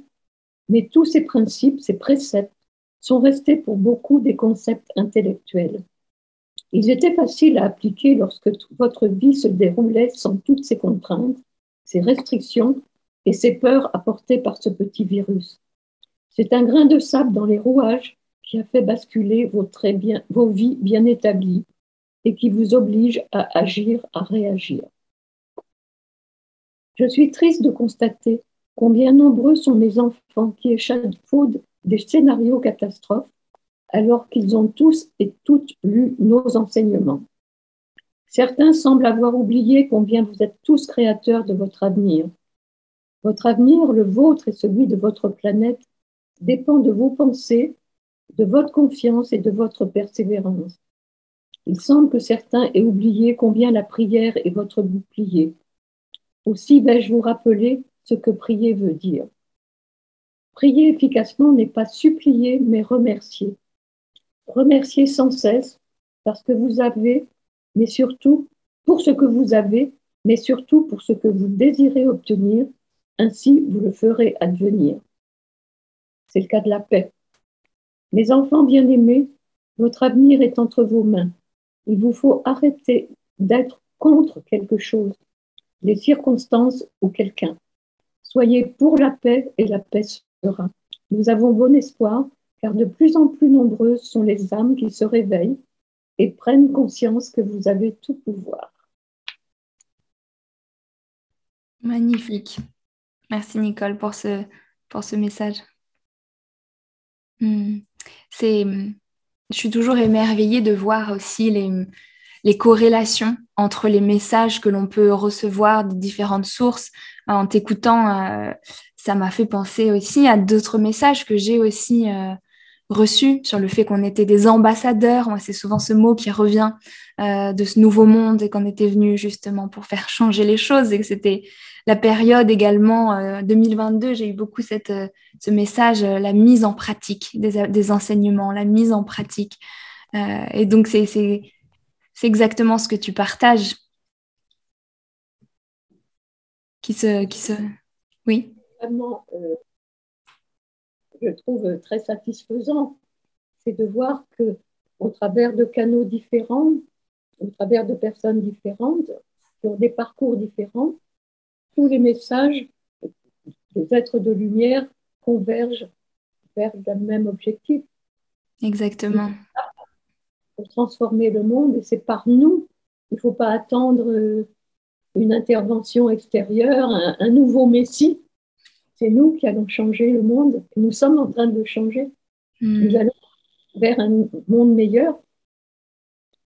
mais tous ces principes, ces préceptes, sont restés pour beaucoup des concepts intellectuels. Ils étaient faciles à appliquer lorsque votre vie se déroulait sans toutes ces contraintes, ces restrictions et ces peurs apportées par ce petit virus. C'est un grain de sable dans les rouages qui a fait basculer vos vies bien établies et qui vous oblige à agir, à réagir. Je suis triste de constater combien nombreux sont mes enfants qui échafaudent des scénarios catastrophes alors qu'ils ont tous et toutes lu nos enseignements. Certains semblent avoir oublié combien vous êtes tous créateurs de votre avenir. Votre avenir, le vôtre et celui de votre planète, dépend de vos pensées, de votre confiance et de votre persévérance. Il semble que certains aient oublié combien la prière est votre bouclier. Aussi vais-je vous rappeler ce que prier veut dire. Prier efficacement n'est pas supplier, mais remercier. Remercier sans cesse parce que vous avez, mais surtout pour ce que vous avez, mais surtout pour ce que vous désirez obtenir, ainsi vous le ferez advenir. C'est le cas de la paix. Mes enfants bien-aimés, votre avenir est entre vos mains. Il vous faut arrêter d'être contre quelque chose, les circonstances ou quelqu'un. Soyez pour la paix et la paix sera. Nous avons bon espoir, car de plus en plus nombreuses sont les âmes qui se réveillent et prennent conscience que vous avez tout pouvoir. Magnifique. Merci Nicole pour ce message. Je suis toujours émerveillée de voir aussi les corrélations entre les messages que l'on peut recevoir de différentes sources. En t'écoutant, ça m'a fait penser aussi à d'autres messages que j'ai aussi reçus sur le fait qu'on était des ambassadeurs. Moi, c'est souvent ce mot qui revient de ce nouveau monde et qu'on était venu justement pour faire changer les choses et que c'était la période également 2022. J'ai eu beaucoup ce message, la mise en pratique des enseignements, la mise en pratique. Et donc, c'est exactement ce que tu partages. Oui. Vraiment, je trouve très satisfaisant, c'est de voir que au travers de canaux différents, au travers de personnes différentes, qui ont des parcours différents, tous les messages des êtres de lumière convergent vers le même objectif. Exactement. Pour transformer le monde, et c'est par nous. Il ne faut pas attendre une intervention extérieure, un nouveau messie. C'est nous qui allons changer le monde. Et nous sommes en train de le changer. Nous allons vers un monde meilleur.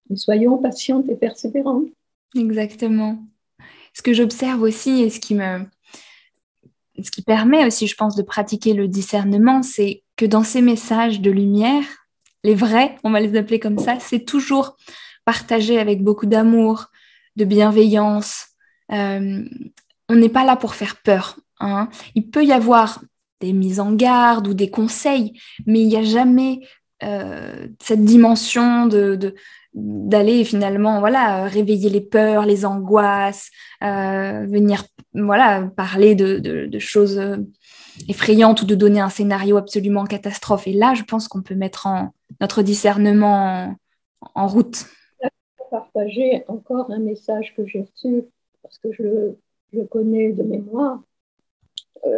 Mais soyons patientes et persévérantes. Exactement. Ce que j'observe aussi et ce qui permet aussi, je pense, de pratiquer le discernement, c'est que dans ces messages de lumière, les vrais, on va les appeler comme ça, c'est toujours partagé avec beaucoup d'amour, de bienveillance. On n'est pas là pour faire peur. hein. Il peut y avoir des mises en garde ou des conseils, mais il n'y a jamais cette dimension d'aller finalement voilà, réveiller les peurs, les angoisses, venir voilà, parler de choses effrayantes ou de donner un scénario absolument catastrophe. Et là, je pense qu'on peut mettre notre discernement en route. Partager encore un message que j'ai reçu parce que je le connais de mémoire.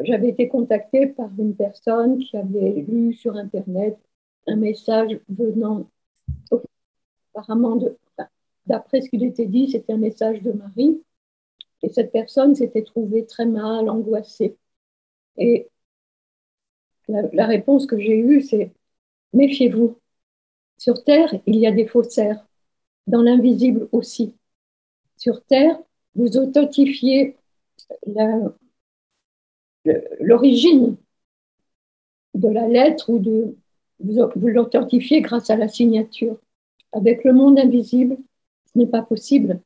J'avais été contactée par une personne qui avait lu sur Internet un message venant apparemment d'après ce qu'il était dit, c'était un message de Marie. Et cette personne s'était trouvée très mal, angoissée. Et la réponse que j'ai eue, c'est méfiez-vous. Sur Terre, il y a des faussaires. Dans l'invisible aussi. Sur Terre, vous authentifiez l'origine de la lettre ou vous l'authentifiez grâce à la signature. Avec le monde invisible, ce n'est pas possible,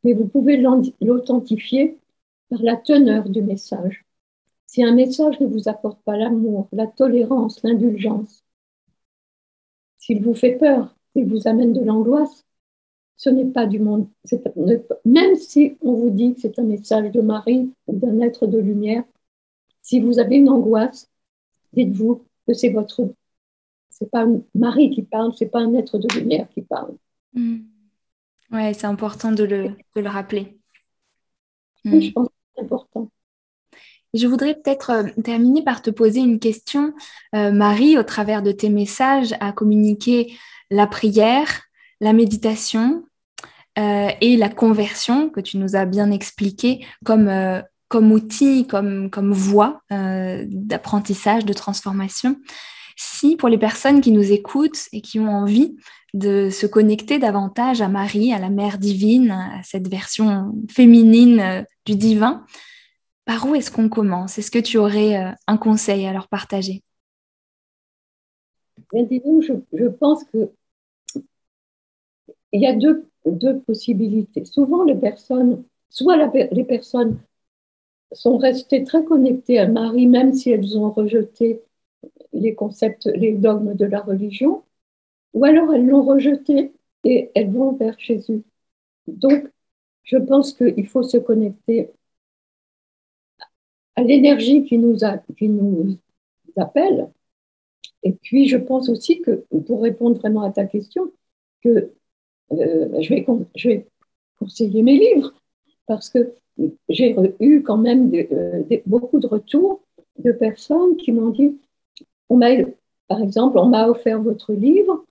mais vous pouvez l'authentifier par la teneur du message. Si un message ne vous apporte pas l'amour, la tolérance, l'indulgence, s'il vous fait peur, s'il vous amène de l'angoisse, ce n'est pas du monde. Même si on vous dit que c'est un message de Marie ou d'un être de lumière, si vous avez une angoisse, dites-vous que c'est pas Marie qui parle, c'est pas un être de lumière qui parle. Ouais, c'est important de le rappeler. Oui, je pense que c'est important. Je voudrais peut-être terminer par te poser une question. Marie, au travers de tes messages, a communiqué la prière, la méditation et la conversion, que tu nous as bien expliqué, comme outil, comme voie d'apprentissage, de transformation. Si pour les personnes qui nous écoutent et qui ont envie de se connecter davantage à Marie, à la Mère divine, à cette version féminine du divin, par où est-ce qu'on commence? Est-ce que tu aurais un conseil à leur partager? Bien, disons, je pense qu'il y a deux possibilités. Souvent, les personnes sont restées très connectées à Marie, même si elles ont rejeté les concepts, les dogmes de la religion, ou alors elles l'ont rejeté et elles vont vers Jésus. Donc, je pense qu'il faut se connecter à l'énergie qui nous appelle. Et puis, je pense aussi que, pour répondre vraiment à ta question, que je vais conseiller mes livres parce que j'ai eu quand même beaucoup de retours de personnes qui m'ont dit, par exemple, on m'a offert votre livre,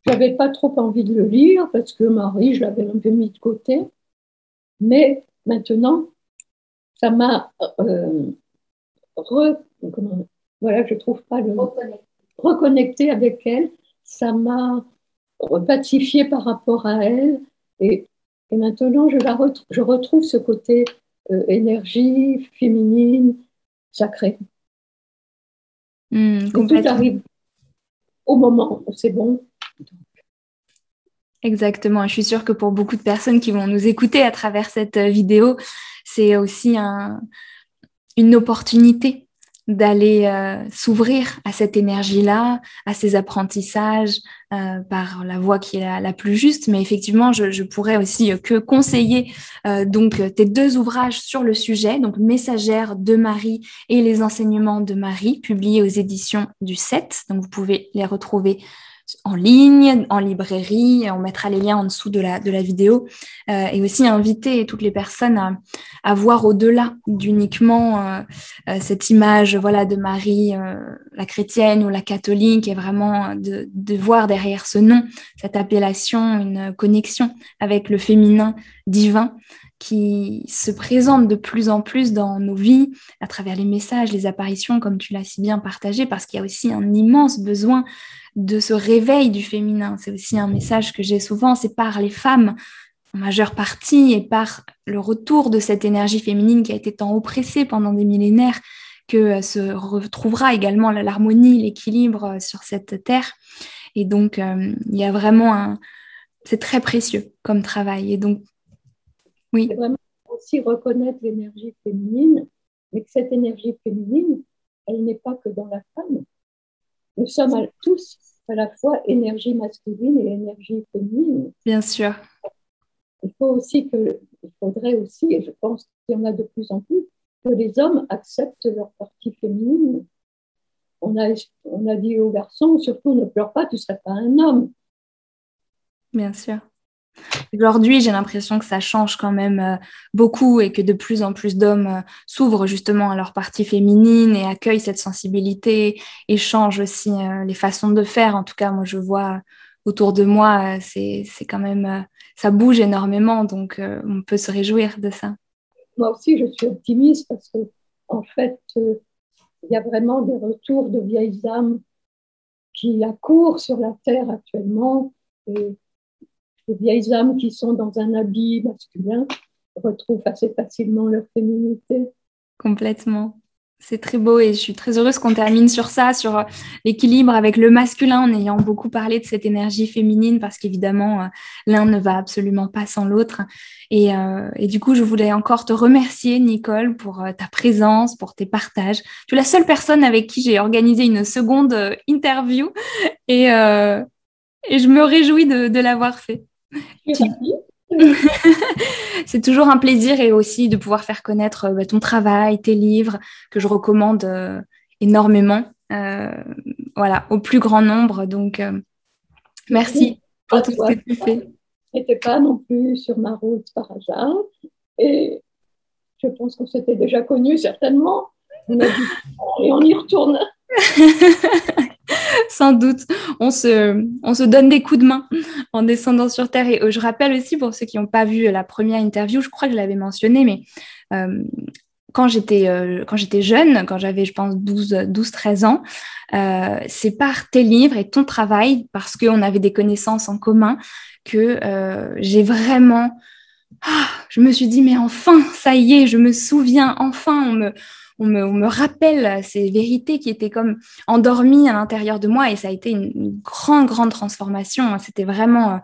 je n'avais pas trop envie de le lire parce que Marie, je l'avais un peu mis de côté, mais maintenant, ça m'a voilà, je trouve pas le reconnecter avec elle, ça m'a pacifiée par rapport à elle et maintenant je retrouve ce côté énergie féminine, sacrée. Mais tout arrive au moment où c'est bon. Exactement. Je suis sûre que pour beaucoup de personnes qui vont nous écouter à travers cette vidéo, c'est aussi une opportunité d'aller s'ouvrir à cette énergie-là, à ces apprentissages par la voie qui est la plus juste. Mais effectivement, je pourrais aussi que conseiller donc tes deux ouvrages sur le sujet, donc Messagère de Marie et les enseignements de Marie, publiés aux éditions du 7. Donc vous pouvez les retrouver en ligne, en librairie. On mettra les liens en dessous de la vidéo et aussi inviter toutes les personnes à voir au-delà d'uniquement cette image voilà, de Marie, la chrétienne ou la catholique, et vraiment de voir derrière ce nom, cette appellation, une connexion avec le féminin divin qui se présente de plus en plus dans nos vies à travers les messages, les apparitions, comme tu l'as si bien partagé, parce qu'il y a aussi un immense besoin de ce réveil du féminin. C'est aussi un message que j'ai souvent, c'est par les femmes en majeure partie et par le retour de cette énergie féminine qui a été tant oppressée pendant des millénaires que se retrouvera également l'harmonie, l'équilibre sur cette terre. Et donc, il y a vraiment c'est très précieux comme travail. Et donc, oui. C'est vraiment aussi reconnaître l'énergie féminine mais que cette énergie féminine, elle n'est pas que dans la femme. Nous sommes tous à la fois énergie masculine et énergie féminine. Bien sûr. Il faudrait aussi, et je pense qu'il y en a de plus en plus, que les hommes acceptent leur partie féminine. On a dit aux garçons, surtout ne pleure pas, tu ne serais pas un homme. Bien sûr. Aujourd'hui, j'ai l'impression que ça change quand même beaucoup et que de plus en plus d'hommes s'ouvrent justement à leur partie féminine et accueillent cette sensibilité et changent aussi les façons de faire. En tout cas, moi, je vois autour de moi, c'est quand même, ça bouge énormément, donc on peut se réjouir de ça. Moi aussi, je suis optimiste parce que, en fait, il y a vraiment des retours de vieilles âmes qui accourent sur la terre actuellement. Et les vieilles âmes qui sont dans un habit masculin retrouvent assez facilement leur féminité. Complètement. C'est très beau et je suis très heureuse qu'on termine sur ça, sur l'équilibre avec le masculin en ayant beaucoup parlé de cette énergie féminine parce qu'évidemment, l'un ne va absolument pas sans l'autre. Et du coup, je voulais encore te remercier, Nicole, pour ta présence, pour tes partages. Tu es la seule personne avec qui j'ai organisé une seconde interview et, euh, et je me réjouis de l'avoir fait. Je suis ravie. C'est toujours un plaisir et aussi de pouvoir faire connaître ton travail, tes livres, que je recommande énormément, euh, voilà, au plus grand nombre. Donc, merci pour tout ce que Toi, tu fais. n'étais pas non plus sur ma route par hasard. Et je pense qu'on s'était déjà connus certainement. On a dit, et on y retourne. Sans doute, on se donne des coups de main en descendant sur Terre. Et je rappelle aussi, pour ceux qui n'ont pas vu la première interview, je crois que je l'avais mentionné, mais quand j'étais jeune, quand j'avais, je pense, 13 ans, c'est par tes livres et ton travail, parce qu'on avait des connaissances en commun, que j'ai vraiment... je me suis dit, mais enfin, ça y est, je me souviens, enfin, on me rappelle ces vérités qui étaient comme endormies à l'intérieur de moi et ça a été une grande, grande transformation. C'était vraiment,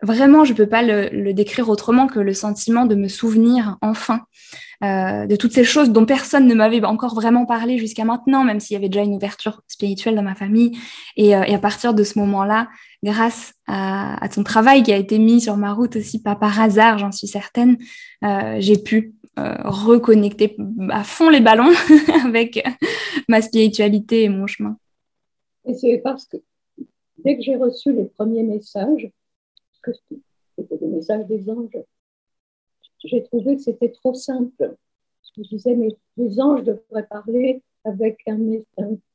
vraiment, je ne peux pas le décrire autrement que le sentiment de me souvenir enfin de toutes ces choses dont personne ne m'avait encore vraiment parlé jusqu'à maintenant, même s'il y avait déjà une ouverture spirituelle dans ma famille. Et à partir de ce moment-là, grâce à ton travail qui a été mis sur ma route aussi, pas par hasard, j'en suis certaine, j'ai pu reconnecter à fond les ballons avec ma spiritualité et mon chemin. Et c'est parce que dès que j'ai reçu les premiers messages, que c'était des messages des anges, j'ai trouvé que c'était trop simple. Je me disais, mais les anges devraient parler avec un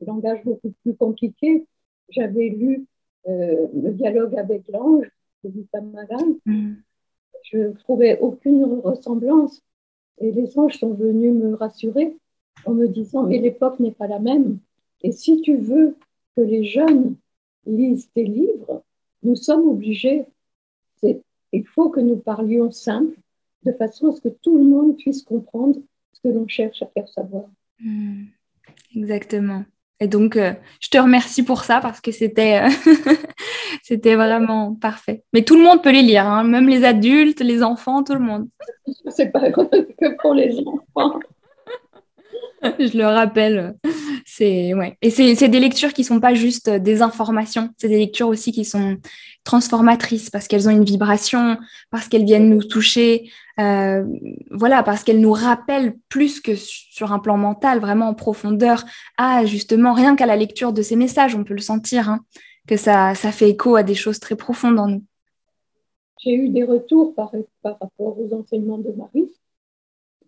langage beaucoup plus compliqué. J'avais lu le dialogue avec l'ange de Vita Malan. Je ne trouvais aucune ressemblance. Et les anges sont venus me rassurer en me disant, mais l'époque n'est pas la même. Et si tu veux que les jeunes lisent tes livres, nous sommes obligés. Il faut que nous parlions simple, de façon à ce que tout le monde puisse comprendre ce que l'on cherche à faire savoir. Exactement. Et donc, je te remercie pour ça parce que c'était vraiment parfait. Mais tout le monde peut les lire, hein, même les adultes, les enfants, tout le monde. C'est pas que pour les enfants. Je le rappelle. C'est ouais. Et c'est des lectures qui sont pas juste des informations, c'est des lectures aussi qui sont transformatrices parce qu'elles ont une vibration, parce qu'elles viennent nous toucher, voilà, parce qu'elles nous rappellent plus que sur un plan mental, vraiment en profondeur, justement rien qu'à la lecture de ces messages, on peut le sentir, hein, que ça fait écho à des choses très profondes en nous. J'ai eu des retours par rapport aux enseignements de Marie,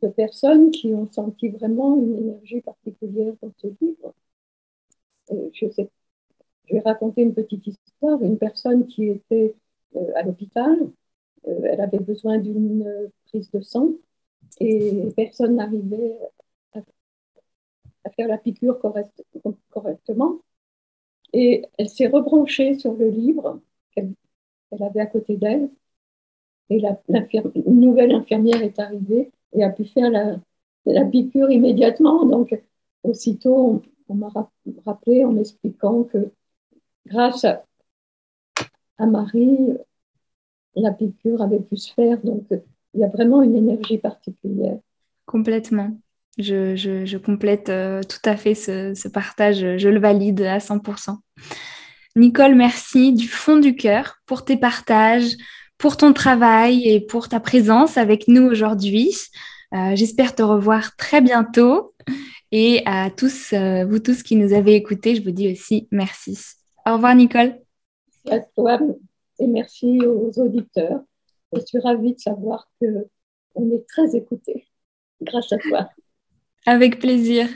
de personnes qui ont senti vraiment une énergie particulière dans ce livre. Je vais raconter une petite histoire. Une personne qui était à l'hôpital, elle avait besoin d'une prise de sang et personne n'arrivait à faire la piqûre correctement. Et elle s'est rebranchée sur le livre qu'elle avait à côté d'elle. Et une nouvelle infirmière est arrivée et a pu faire la piqûre immédiatement. Donc, aussitôt, on m'a rappelé en m'expliquant que grâce à Marie, la piqûre avait pu se faire. Donc, il y a vraiment une énergie particulière. Complètement. Je complète tout à fait ce partage, je le valide à 100%. Nicole, merci du fond du cœur pour tes partages, pour ton travail et pour ta présence avec nous aujourd'hui. J'espère te revoir très bientôt. Et à tous, vous tous qui nous avez écoutés, je vous dis aussi merci. Au revoir, Nicole. À toi et merci aux auditeurs. Je suis ravie de savoir qu'on est très écoutés grâce à toi. Avec plaisir.